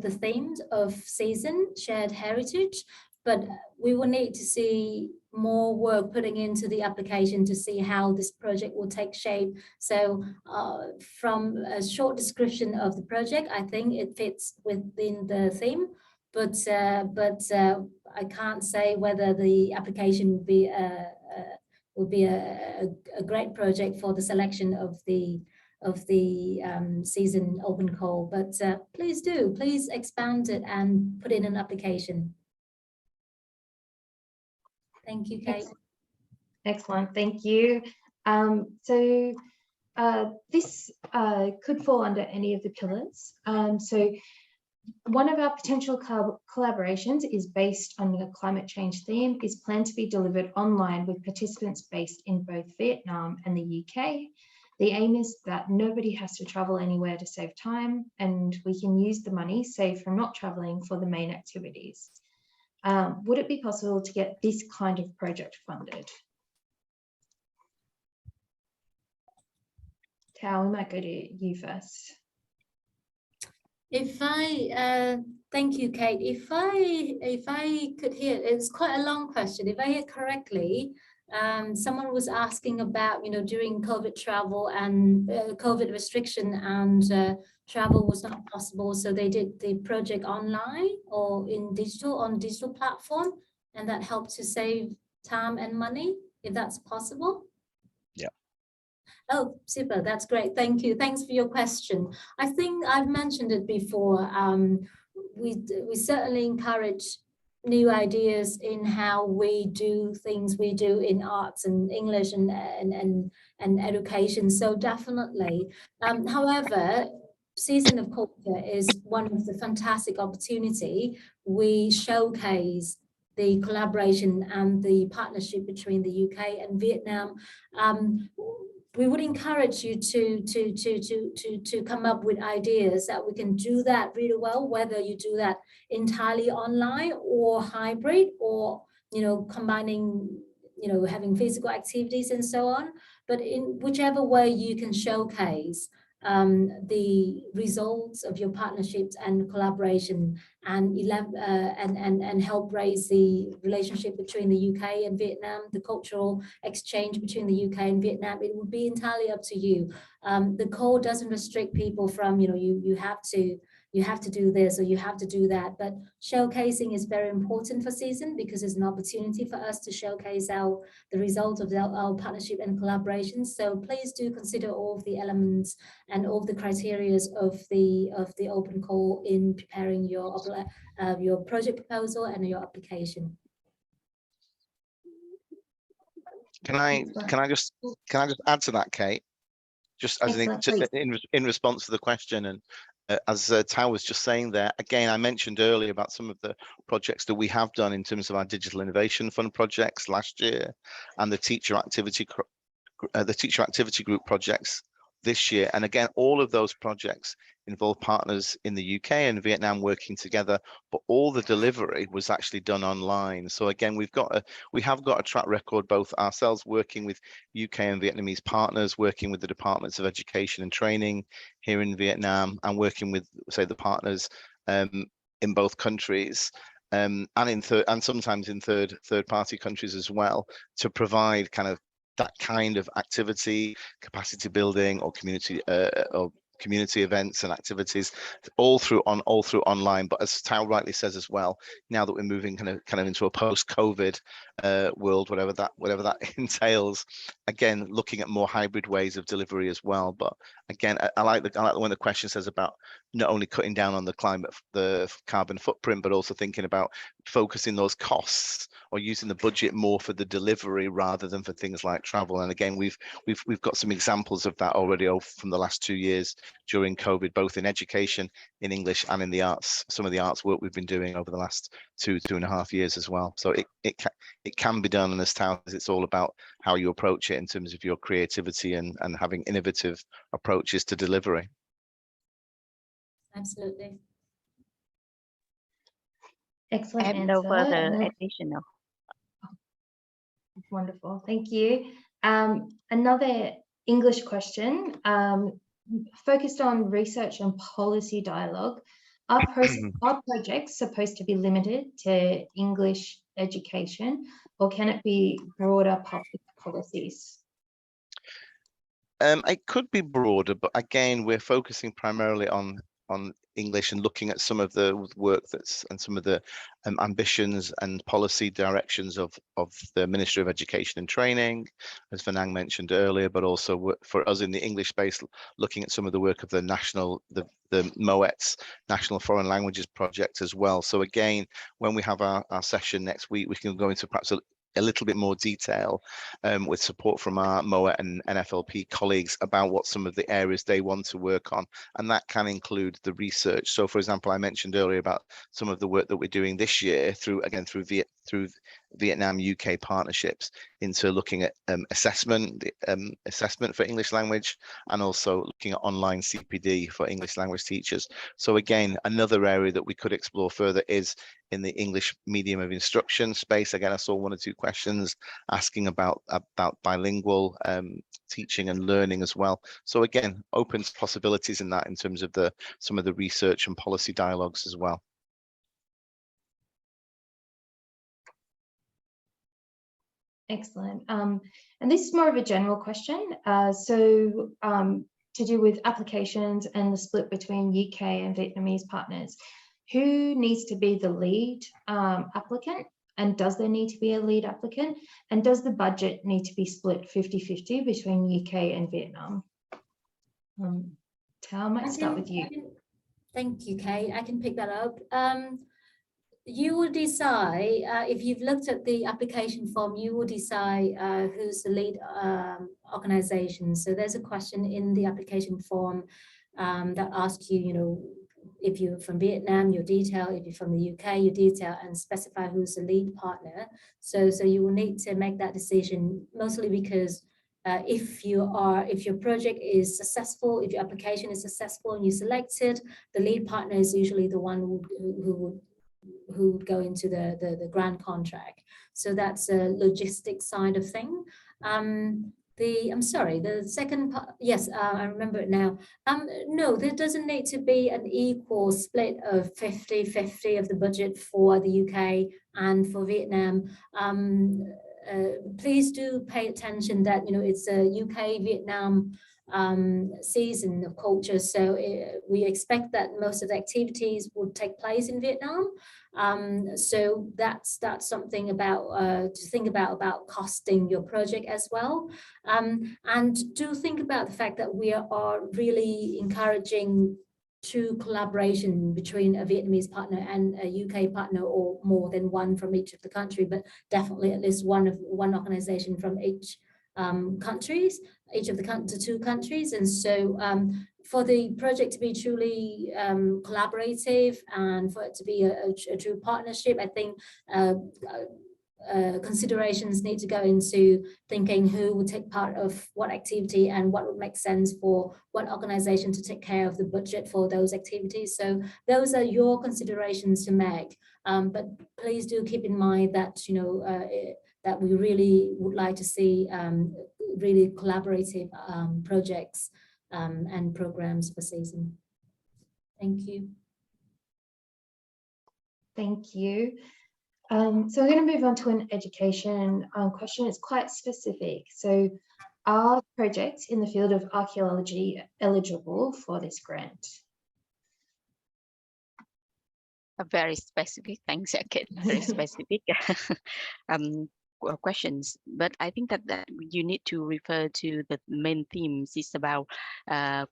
the themes of season, shared heritage, but we will need to see more work putting into the application to see how this project will take shape. So from a short description of the project, I think it fits within the theme, but I can't say whether the application will be a great project for the selection of the season open call. But please expand it and put in an application. Thank you, Kate. Excellent, thank you. So this could fall under any of the pillars. So one of our potential collaborations is based on the climate change theme, is planned to be delivered online with participants based in both Vietnam and the UK. The aim is that nobody has to travel anywhere to save time, and we can use the money saved from not traveling for the main activities. Would it be possible to get this kind of project funded? Tao, we might go to you first. Thank you, Kate. If I could hear, it's quite a long question. If I hear correctly, someone was asking about, during COVID travel and COVID restriction and travel was not possible, so they did the project online or on digital platform, and that helped to save time and money, if that's possible. Yeah. Oh, super, that's great, thank you. Thanks for your question. I think I've mentioned it before. We certainly encourage new ideas in how we do things we do in arts and English and education, so definitely. However, Season of Culture is one of the fantastic opportunity. We showcase the collaboration and the partnership between the UK and Vietnam. We would encourage you to come up with ideas that we can do that really well, whether you do that entirely online or hybrid, or combining, having physical activities and so on. But in whichever way you can showcase the results of your partnerships and collaboration, and help raise the relationship between the UK and Vietnam, the cultural exchange between the UK and Vietnam, it would be entirely up to you. The code doesn't restrict people from, you have to do this or you have to do that, but showcasing is very important for Season because it's an opportunity for us to showcase the result of our partnership and collaboration. So please do consider all of the elements and all of the criteria of the open call in preparing your project proposal and your application. Can I just add to that, Kate? Just as in response to the question, and as Tao was just saying there, again, I mentioned earlier about some of the projects that we have done in terms of our Digital Innovation Fund projects last year, and the Teacher Activity Group projects this year. And again, all of those projects involve partners in the UK and Vietnam working together, but all the delivery was actually done online. So again, we have got a track record, both ourselves working with UK and Vietnamese partners, working with the Departments of Education and Training here in Vietnam, and working with, say, the partners in both countries. And sometimes in third party countries as well, to provide that kind of activity, capacity building, or community events and activities, all through online. But as Tao rightly says as well, now that we're moving kind of into a post-COVID world, whatever that entails, again, looking at more hybrid ways of delivery as well. But again, I like when the question says about not only cutting down on the carbon footprint, but also thinking about focusing those costs or using the budget more for the delivery rather than for things like travel. And again, we've got some examples of that already from the last 2 years during COVID, both in education, in English, and in the arts. Some of the arts work we've been doing over the last 2.5 years as well. So it can be done, and as Tao says, it's all about how you approach it in terms of your creativity and having innovative approaches to delivery. Absolutely. Excellent And answer. no further additional. Wonderful, thank you. Another English question, focused on research and policy dialogue. Are projects supposed to be limited to English education, or can it be broader public policies? It could be broader, but again, we're focusing primarily on English and looking at some of the work and some of the ambitions and policy directions of the Ministry of Education and Training, as Vanang mentioned earlier, but also for us in the English space, looking at some of the work of the MOET's National Foreign Languages Project as well. So again, when we have our session next week, we can go into perhaps a little bit more detail with support from our MOET and NFLP colleagues about what some of the areas they want to work on, and that can include the research. So for example, I mentioned earlier about some of the work that we're doing this year through Vietnam UK partnerships into looking at assessment for English language, and also looking at online CPD for English language teachers. So again, another area that we could explore further is in the English medium of instruction space. Again, I saw 1 or 2 questions asking about bilingual teaching and learning as well. So again, open to possibilities in that in terms of some of the research and policy dialogues as well. Excellent. And this is more of a general question. to do with applications and the split between UK and Vietnamese partners. Who needs to be the lead applicant? And does there need to be a lead applicant? And does the budget need to be split 50-50 between UK and Vietnam? Tao, I might start with you. Thank you, Kate. I can pick that up. You will decide, if you've looked at the application form, you will decide who's the lead organization. So there's a question in the application form that asks you, if you're from Vietnam, your detail, if you're from the UK, your detail, and specify who's the lead partner. So you will need to make that decision, mostly because if your project is successful, if your application is successful and you selected, the lead partner is usually the one who would go into the grant contract. So that's a logistics side of thing. I'm sorry, the second part, yes, I remember it now. No, there doesn't need to be an equal split of 50-50 of the budget for the UK and for Vietnam. Please do pay attention that, it's a UK Vietnam season of culture. So we expect that most of the activities would take place in Vietnam. So that's something about to think about costing your project as well. And do think about the fact that we are really encouraging true collaboration between a Vietnamese partner and a UK partner, or more than one from each of the country, but definitely at least one organization from each each of the two countries. And so for the project to be truly collaborative and for it to be a true partnership, I think considerations need to go into thinking who would take part of what activity and what would make sense for what organization to take care of the budget for those activities. So those are your considerations to make, but please do keep in mind that that we really would like to see really collaborative projects and programs for season. Thank you. Thank you. So we're going to move on to an education question. It's quite specific. So are projects in the field of archaeology eligible for this grant? Very specific, thanks, Kate. Very specific questions, but I think that you need to refer to the main themes. It's about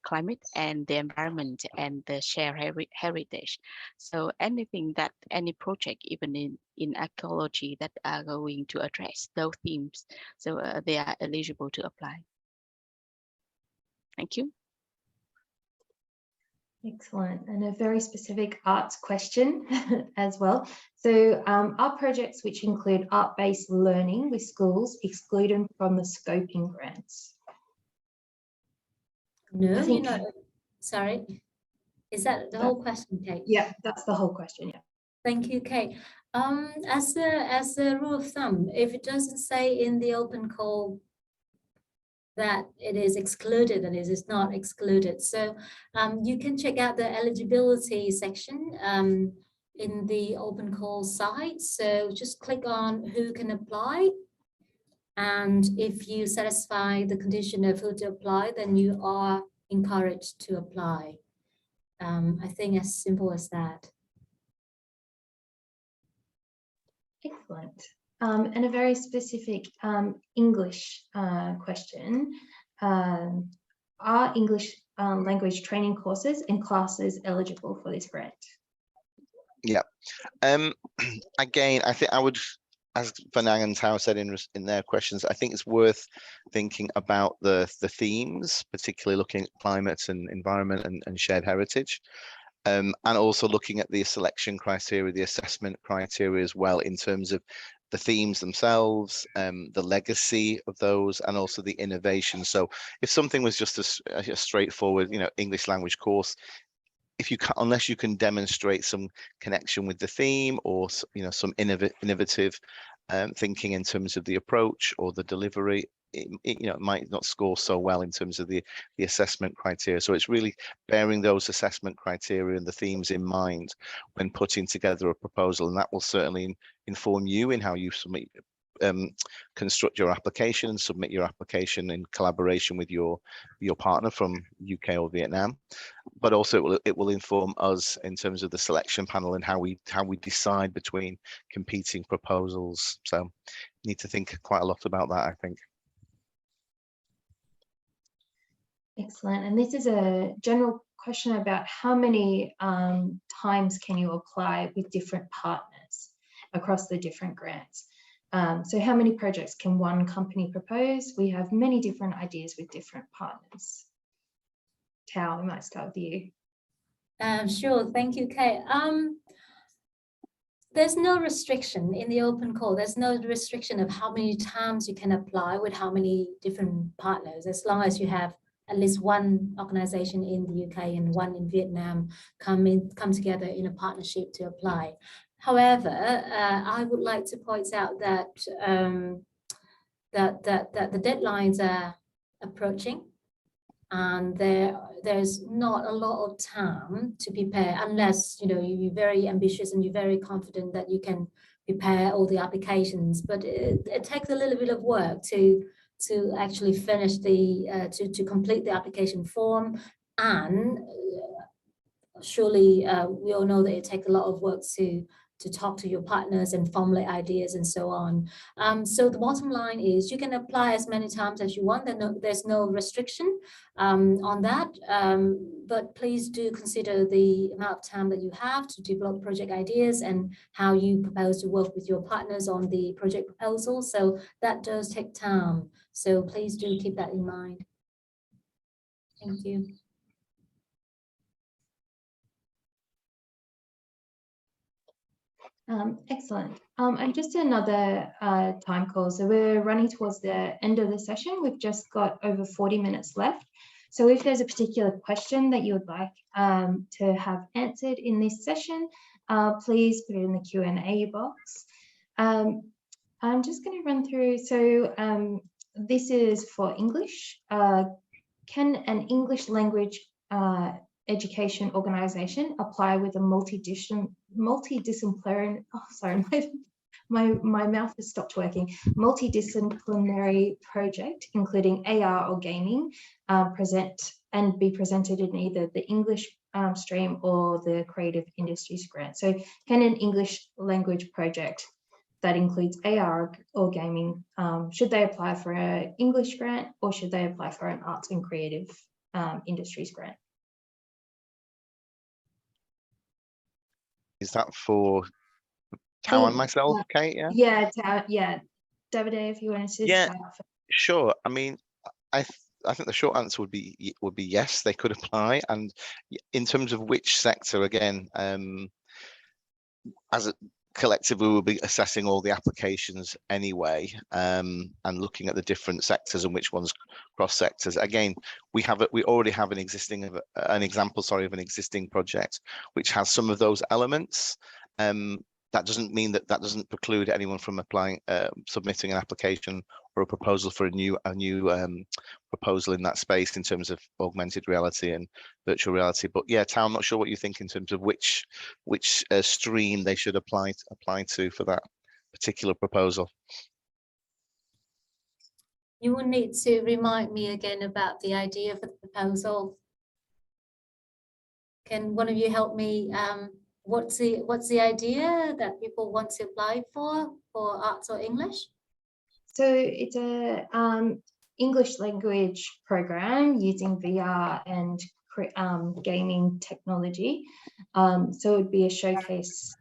climate and the environment and the shared heritage. So anything that any project, even in archaeology, that are going to address those themes, so they are eligible to apply. Thank you. Excellent, and a very specific arts question as well. So are projects which include art-based learning with schools excluded from the scoping grants? No, you're not. Sorry, is that the whole question, Kate? Yeah, that's the whole question, yeah. Thank you, Kate. As a rule of thumb, if it doesn't say in the open call that it is excluded, and it is not excluded. So you can check out the eligibility section in the open call site. So just click on who can apply. And if you satisfy the condition of who to apply, then you are encouraged to apply. I think as simple as that. Excellent. And a very specific English question. Are English language training courses and classes eligible for this grant? Yeah. Again, I think I would, as Van Ang and Tao said in their questions, I think it's worth thinking about the themes, particularly looking at climate and environment and shared heritage. And also looking at the selection criteria, the assessment criteria as well, in terms of the themes themselves, the legacy of those, and also the innovation. So if something was just a straightforward, English language course, unless you can demonstrate some connection with the theme, or some innovative thinking in terms of the approach or the delivery, it might not score so well in terms of the assessment criteria. So it's really bearing those assessment criteria and the themes in mind when putting together a proposal, and that will certainly inform you in how you submit construct your application and submit your application in collaboration with your partner from UK or Vietnam. But also it will inform us in terms of the selection panel and how we decide between competing proposals. So need to think quite a lot about that, I think. Excellent. And this is a general question about how many times can you apply with different partners across the different grants. So how many projects can one company propose? We have many different ideas with different partners. Tao, we might start with you. Sure, thank you, Kate. There's no restriction in the open call. There's no restriction of how many times you can apply with how many different partners, as long as you have at least one organization in the UK and one in Vietnam come together in a partnership to apply. However, I would like to point out that that the deadlines are approaching, and there's not a lot of time to prepare unless you're very ambitious and you're very confident that you can prepare all the applications. But it takes a little bit of work to actually finish to complete the application form, and surely we all know that it takes a lot of work to talk to your partners and formulate ideas and so on. So the bottom line is you can apply as many times as you want. There's no restriction on that, but please do consider the amount of time that you have to develop project ideas and how you propose to work with your partners on the project proposal. So that does take time. So please do keep that in mind. Thank you. Excellent. And just another time call. So we're running towards the end of the session. We've just got over 40 minutes left. So if there's a particular question that you would like to have answered in this session, please put it in the Q&A box. I'm just going to run through. So this is for English. Can an English language education organization apply with a multidisciplinary, my mouth has stopped working, multidisciplinary project, including AR or gaming, be presented in either the English stream or the Creative Industries grant? So can an English language project that includes AR or gaming, should they apply for an English grant or should they apply for an Arts and Creative Industries grant? Is that for Tao and myself, Kate? Yeah. Yeah, Davide, if you wanted to. Yeah, sure. I mean, I think the short answer would be yes, they could apply. And in terms of which sector, again, as a collectively we'll be assessing all the applications anyway, and looking at the different sectors and which ones cross sectors. Again, we already have an example of an existing project which has some of those elements. That doesn't mean that doesn't preclude anyone from applying, submitting an application or a proposal for a new proposal in that space in terms of augmented reality and virtual reality. But yeah, Tao, I'm not sure what you think in terms of which stream they should apply to for that particular proposal. You will need to remind me again about the idea of the proposal. Can one of you help me? What's the idea that people want to apply for arts or English? So it's a English language program using VR and gaming technology. So it would be a showcase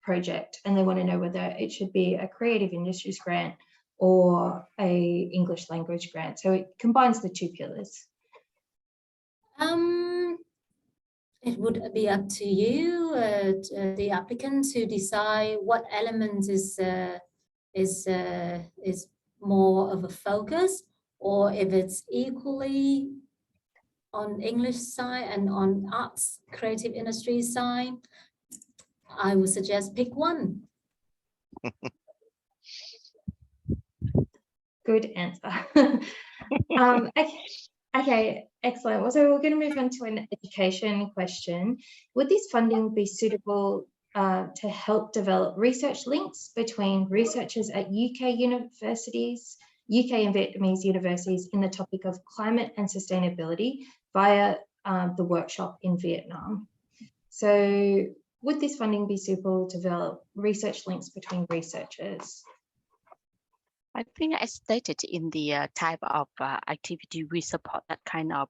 project, and they want to know whether it should be a Creative Industries grant or a English language grant. So it combines the two pillars. It would be up to you, the applicants, to decide what elements is more of a focus, or if it's equally on English side and on arts, creative industry side. I would suggest pick one. Good answer. Okay, excellent. So we're going to move on to an education question. Would this funding be suitable to help develop research links between researchers at UK universities, UK and Vietnamese universities in the topic of climate and sustainability via the workshop in Vietnam. So would this funding be suitable to develop research links between researchers? I think as stated in the type of activity, we support that kind of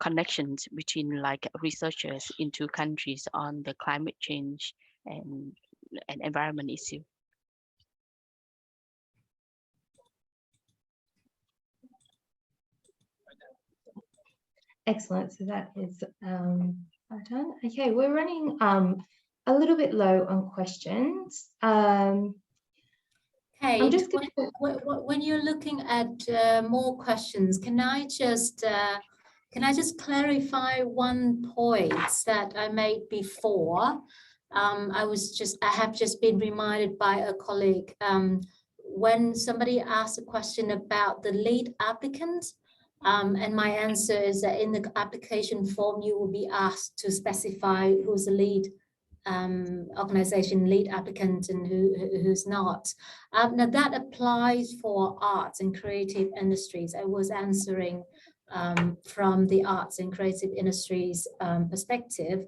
connections between like researchers into countries on the climate change and environment issue. Excellent. So that is done. Okay, we're running a little bit low on questions. Okay, I'm just when you're looking at more questions, can I just clarify one point that I made before? I have just been reminded by a colleague when somebody asked a question about the lead applicant, and my answer is that in the application form you will be asked to specify who's the lead organization lead applicant and who's not. Now that applies for arts and creative industries. I was answering from the arts and creative industries perspective.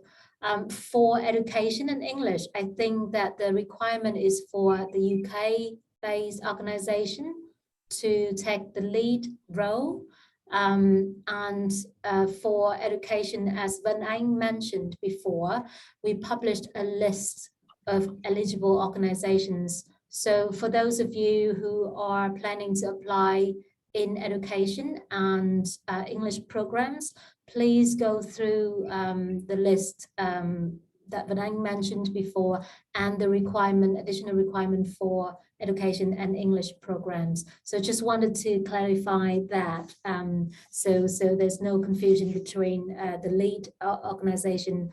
For education and English, I think that the requirement is for the UK-based organization to take the lead role. And for education, as Vương Anh mentioned before, we published a list of eligible organizations. So for those of you who are planning to apply in education and English programs, please go through the list that Vương Anh mentioned before and the additional requirement for education and English programs. So just wanted to clarify that. So there's no confusion between the lead organization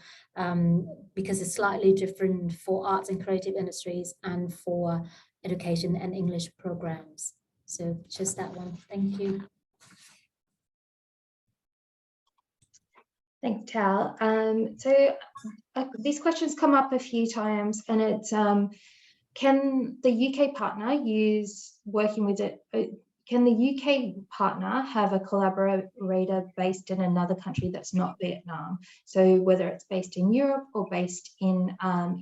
because it's slightly different for arts and creative industries and for education and English programs. So just that one. Thank you. Thanks, Tal. So these questions come up a few times, and it's can the UK partner can the UK partner have a collaborator based in another country that's not Vietnam? So whether it's based in Europe or based in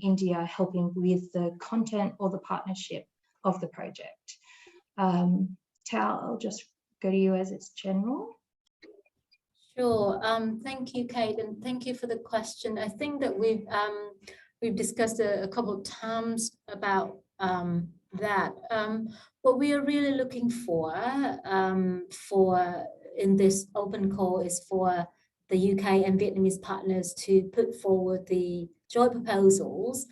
India, helping with the content or the partnership of the project. Tal, I'll just go to you as it's general. Sure. Thank you, Kate, and thank you for the question. I think that we've discussed a couple of times about that. What we are really looking for in this open call is for the UK and Vietnamese partners to put forward the joint proposals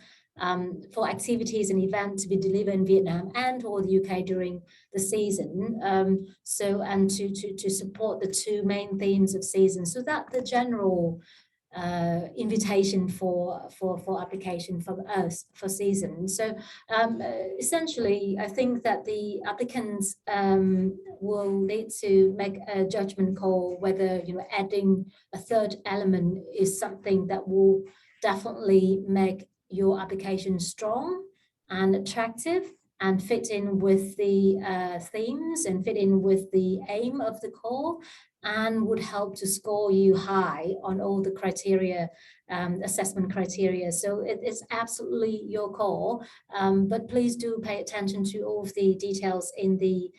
for activities and events to be delivered in Vietnam and or the UK during the season. And to support the two main themes of season, so that the general invitation for application from us for season. So essentially, I think that the applicants will need to make a judgment call whether adding a third element is something that will definitely make your application strong and attractive and fit in with the themes and fit in with the aim of the call, and would help to score you high on all the criteria, assessment criteria. So it is absolutely your call, but please do pay attention to all of the details in the,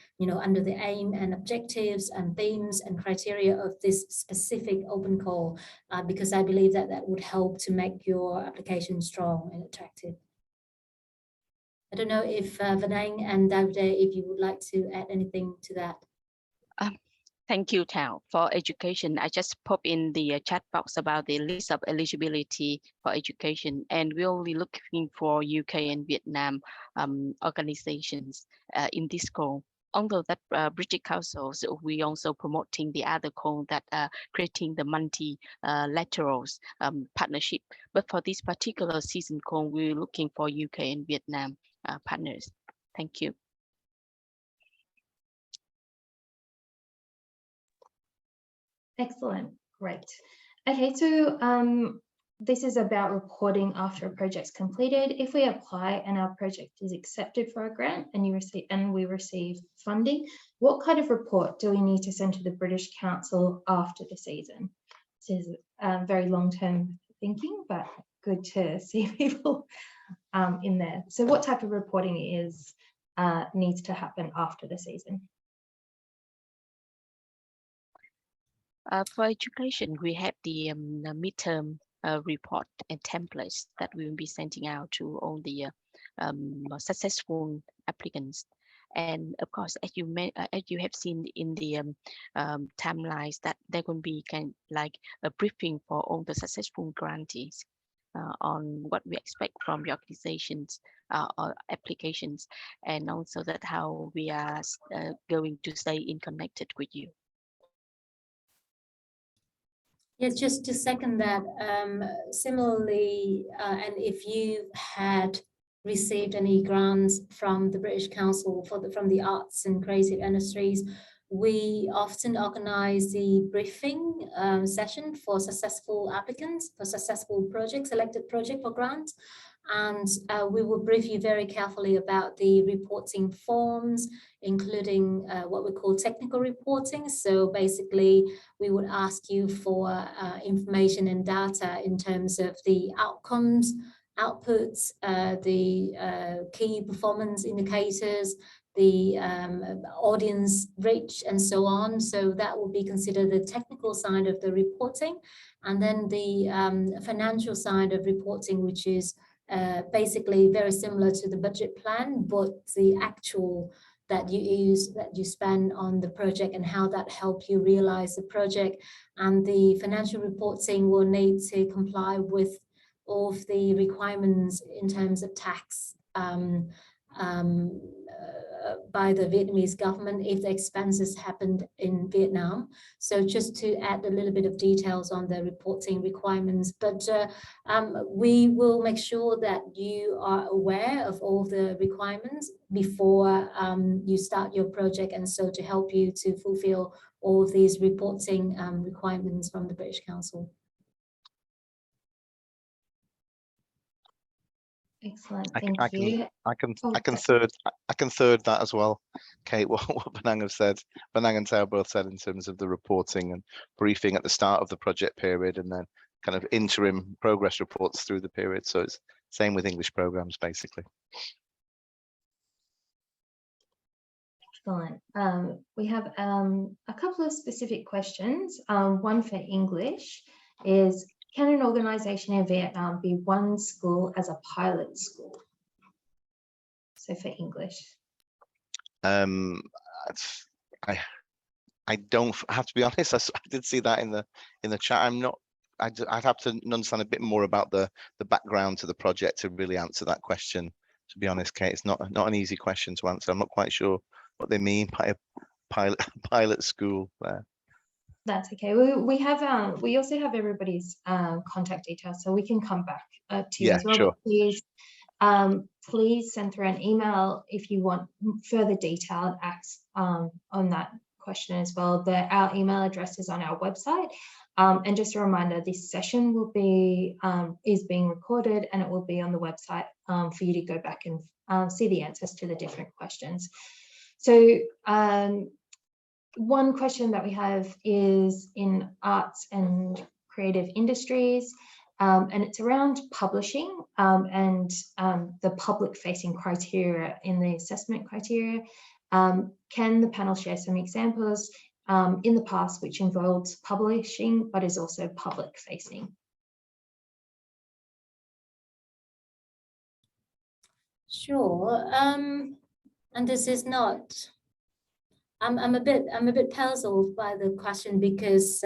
under the aim and objectives and themes and criteria of this specific open call, because I believe that that would help to make your application strong and attractive. I don't know if Vương Anh and David, if you would like to add anything to that. Thank you, Tal. For education, I just pop in the chat box about the list of eligibility for education, and we're only looking for UK and Viet Nam organizations in this call. Although that British councils, we also promoting the other call that creating the multilateral partnership. But for this particular season call, we're looking for UK and Vietnam partners. Thank you. Excellent, great. Okay, so this is about reporting after a project's completed. If we apply and our project is accepted for a grant and we receive funding, what kind of report do we need to send to the British Council after the season? This is very long-term thinking, but good to see people in there. So what type of reporting needs to happen after the season? For education, we have the midterm report and templates that we will be sending out to all the successful applicants. And of course, as you have seen in the timelines, that there will be kind of like a briefing for all the successful grantees on what we expect from the organizations or applications, and also that how we are going to stay in connected with you. Yes, just to second that, similarly, and if you had received any grants from the British Council from the arts and creative industries, we often organize the briefing session for successful applicants, for successful projects, selected project for grants. And we will brief you very carefully about the reporting forms, including what we call technical reporting. So basically, we would ask you for information and data in terms of the outcomes, outputs, the key performance indicators, the audience reach, and so on. So that will be considered the technical side of the reporting. And then the financial side of reporting, which is basically very similar to the budget plan, but the actual that you use, that you spend on the project and how that helped you realize the project. And the financial reporting will need to comply with all of the requirements in terms of tax by the Vietnamese government if the expenses happened in Vietnam. So just to add a little bit of details on the reporting requirements, but we will make sure that you are aware of all the requirements before you start your project, and so to help you to fulfill all of these reporting requirements from the British Council. Excellent, thank you. I can third that as well, Kate. What Vanang have said, Vanang and Tao both said in terms of the reporting and briefing at the start of the project period, and then kind of interim progress reports through the period. So it's same with English programs, basically. Excellent. We have a couple of specific questions. One for English is, can an organisation in Vietnam be one school as a pilot school? So for English. I don't have to be honest. I did see that in the chat. I'd have to understand a bit more about the background to the project to really answer that question. To be honest, Kate, it's not an easy question to answer. I'm not quite sure what they mean by a pilot school there. That's okay. We have we also have everybody's contact details, so we can come back to you as well. Sure. Please send through an email if you want further detailed on that question as well. Our email address is on our website. And just a reminder, this session will be is being recorded, and it will be on the website for you to go back and see the answers to the different questions. So one question that we have is in arts and creative industries, and it's around publishing and the public-facing criteria in the assessment criteria. Can the panel share some examples in the past which involves publishing but is also public-facing? Sure. And this is not. I'm a bit puzzled by the question, because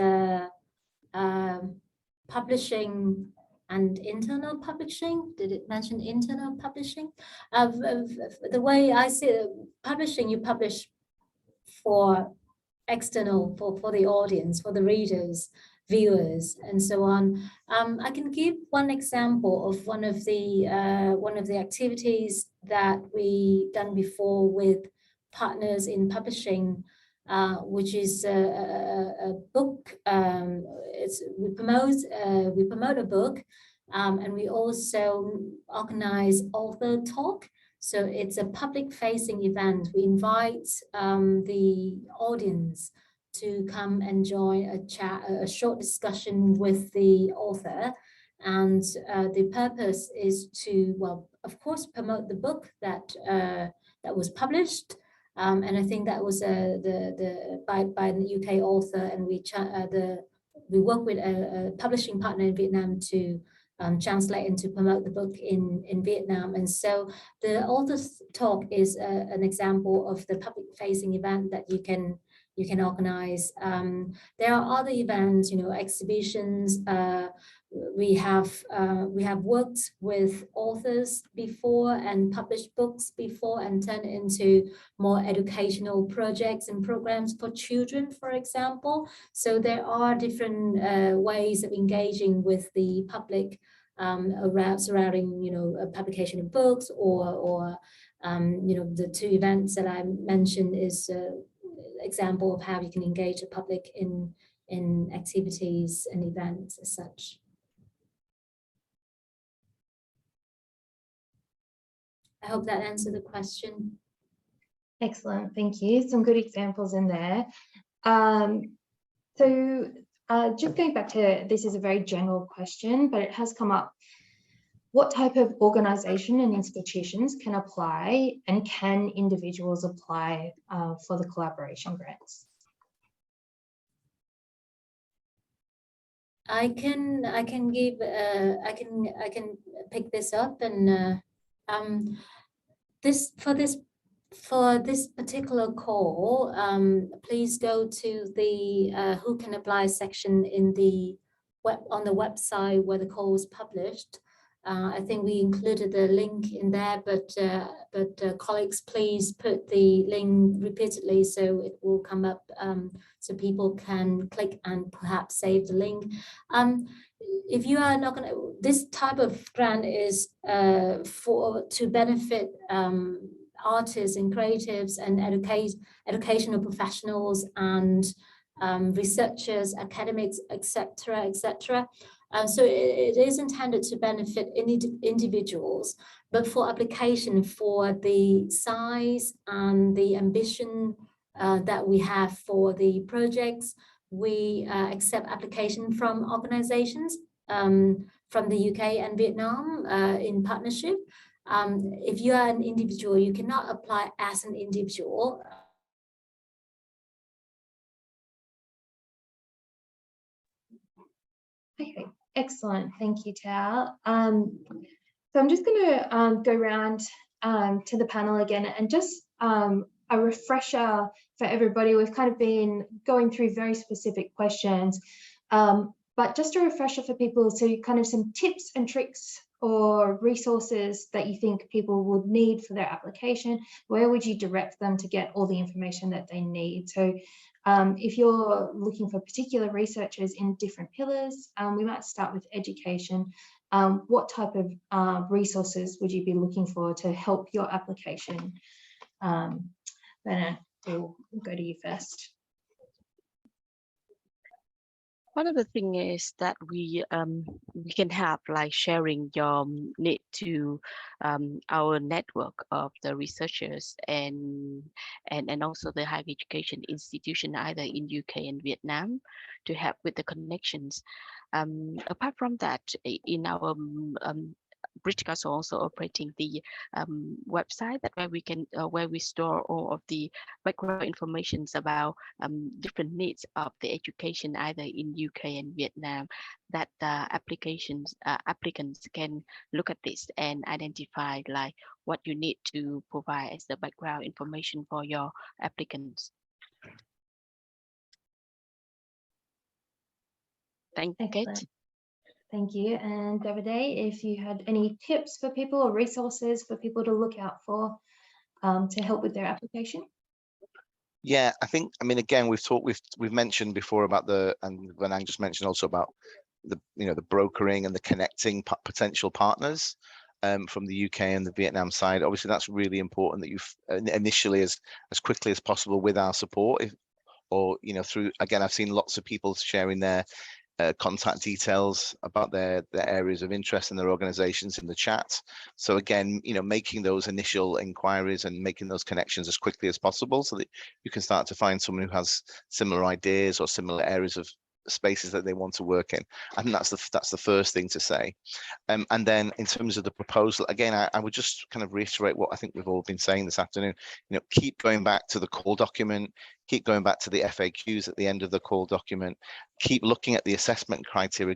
publishing and internal publishing, did it mention internal publishing? The way I see it, publishing, you publish for external, for the audience, for the readers, viewers, and so on. I can give one example of one of the activities that we done before with partners in publishing which is a book. We promote a book, and we also organize author talk. So it's a public-facing event. We invite the audience to come and join a short discussion with the author. And the purpose is to, well, of course, promote the book that was published. And I think that was by the UK author, and we work with a publishing partner in Vietnam to translate and to promote the book in Vietnam. And so the author's talk is an example of the public-facing event that you can organize. There are other events, exhibitions. We have worked with authors before and published books before and turned it into more educational projects and programs for children, for example. So there are different ways of engaging with the public surrounding, publication of books or the two events that I mentioned is example of how you can engage the public in activities and events as such. I hope that answered the question. Excellent, thank you. Some good examples in there. Just going back to, this is a very general question, but it has come up. What type of organisation and institutions can apply, and can individuals apply for the collaboration grants? I can pick this up, and for this particular call, please go to the who can apply section in the on the website where the call was published. I think we included the link in there, but colleagues, please put the link repeatedly so it will come up, so people can click and perhaps save the link. If you are not going to, this type of grant is to benefit artists and creatives and educational professionals and researchers, academics, etc. So it is intended to benefit individuals, but for application for the size and the ambition that we have for the projects, we accept application from organizations from the UK and Vietnam in partnership. If you are an individual, you cannot apply as an individual. Okay, excellent. Thank you, Tao. So I'm just going to go around to the panel again, and just a refresher for everybody. We've kind of been going through very specific questions, but just a refresher for people. So kind of some tips and tricks or resources that you think people would need for their application. Where would you direct them to get all the information that they need? So if you're looking for particular researchers in different pillars, we might start with education. What type of resources would you be looking for to help your application? Bernard, we'll go to you first. One of the things is that we can have like sharing your need to our network of the researchers and also the higher education institution either in UK and Vietnam to help with the connections. Apart from that, in our British Council also operating the website that where we store all of the background information about different needs of the education either in UK and Vietnam, that applicants can look at this and identify like what you need to provide as the background information for your applicants. Thank you, Kate. Thank you. And Davide, if you had any tips for people or resources for people to look out for to help with their application? Yeah, I mean, again, we've mentioned before about and Van Ang just mentioned also about the brokering and the connecting potential partners from the UK and the Vietnam side. Obviously, that's really important that you've initially as quickly as possible with our support. or through, again, I've seen lots of people sharing their contact details about their areas of interest in their organizations in the chat. So again, making those initial inquiries and making those connections as quickly as possible so that you can start to find someone who has similar ideas or similar areas of spaces that they want to work in. I think that's the first thing to say. And then in terms of the proposal, again, I would just kind of reiterate what I think we've all been saying this afternoon. Keep going back to the call document, keep going back to the FAQs at the end of the call document, keep looking at the assessment criteria,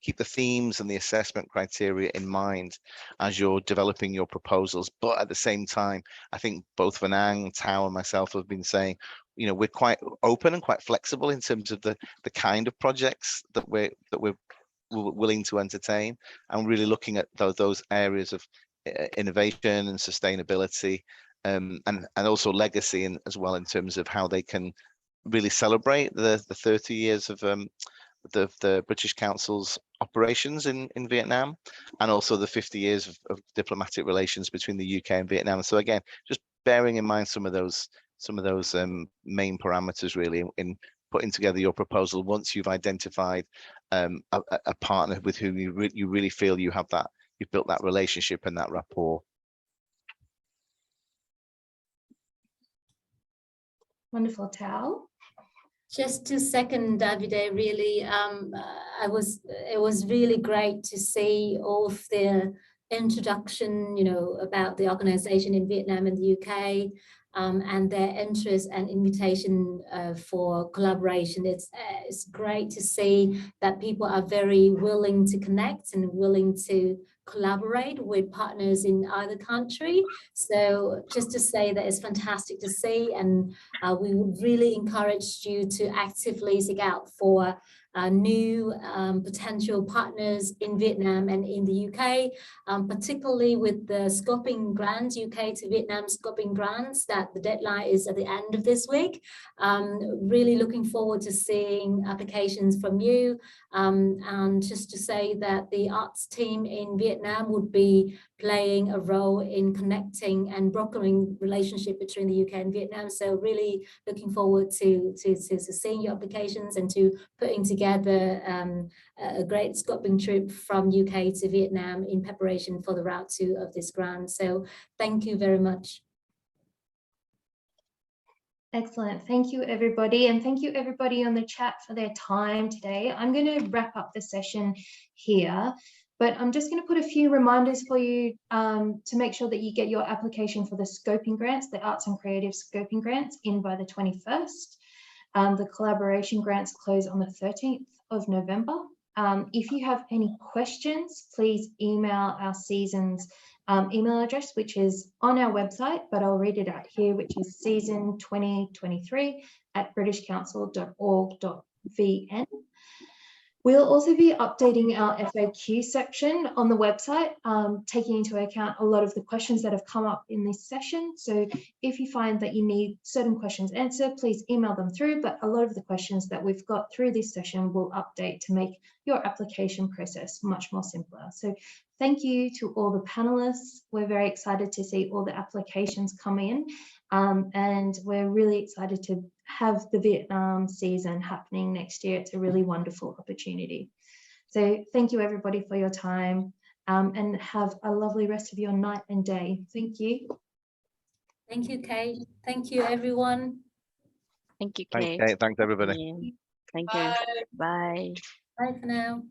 keep the themes and the assessment criteria in mind as you're developing your proposals. But at the same time, I think both Vanang, Tao, and myself have been saying, we're quite open and quite flexible in terms of the kind of projects that we're willing to entertain, and really looking at those areas of innovation and sustainability, and also legacy, and as well in terms of how they can really celebrate the 30 years of the British Council's operations in Vietnam, and also the 50 years of diplomatic relations between the UK and Vietnam. So again, just bearing in mind some of those main parameters really in putting together your proposal once you've identified a partner with whom you really feel you've built that relationship and that rapport. Wonderful, Tao. Just to second Davide, really, it was really great to see all of the introduction, about the organization in Vietnam and the UK, and their interest and invitation for collaboration. It's great to see that people are very willing to connect and willing to collaborate with partners in either country. So just to say that it's fantastic to see, and we would really encourage you to actively seek out for new potential partners in Vietnam and in the UK, particularly with the scoping grants, UK to Vietnam scoping grants, that the deadline is at the end of this week. Really looking forward to seeing applications from you. And just to say that the arts team in Vietnam would be playing a role in connecting and brokering relationship between the UK and Vietnam. So really looking forward to seeing your applications and to putting together a great scoping trip from UK to Vietnam in preparation for the round 2 of this grant. So thank you very much. Excellent. Thank you, everybody. And thank you, everybody on the chat for their time today. I'm going to wrap up the session here, but I'm just going to put a few reminders for you to make sure that you get your application for the scoping grants, the Arts and Creative Scoping Grants, in by the 21st. The collaboration grants close on the 13th of November. If you have any questions, please email our season's email address, which is on our website, but I'll read it out here, which is season2023@britishcouncil.org.vn. We'll also be updating our FAQ section on the website, taking into account a lot of the questions that have come up in this session. So if you find that you need certain questions answered, please email them through, but a lot of the questions that we've got through this session will update to make your application process much more simpler. So thank you to all the panelists. We're very excited to see all the applications come in, and we're really excited to have the Vietnam season happening next year. It's a really wonderful opportunity. So thank you, everybody, for your time, and have a lovely rest of your night and day. Thank you. Thank you, Kate. Thank you, everyone. Thank you, Thanks, Kate. Kate. Thanks, everybody. Thank you. Bye. Bye for now.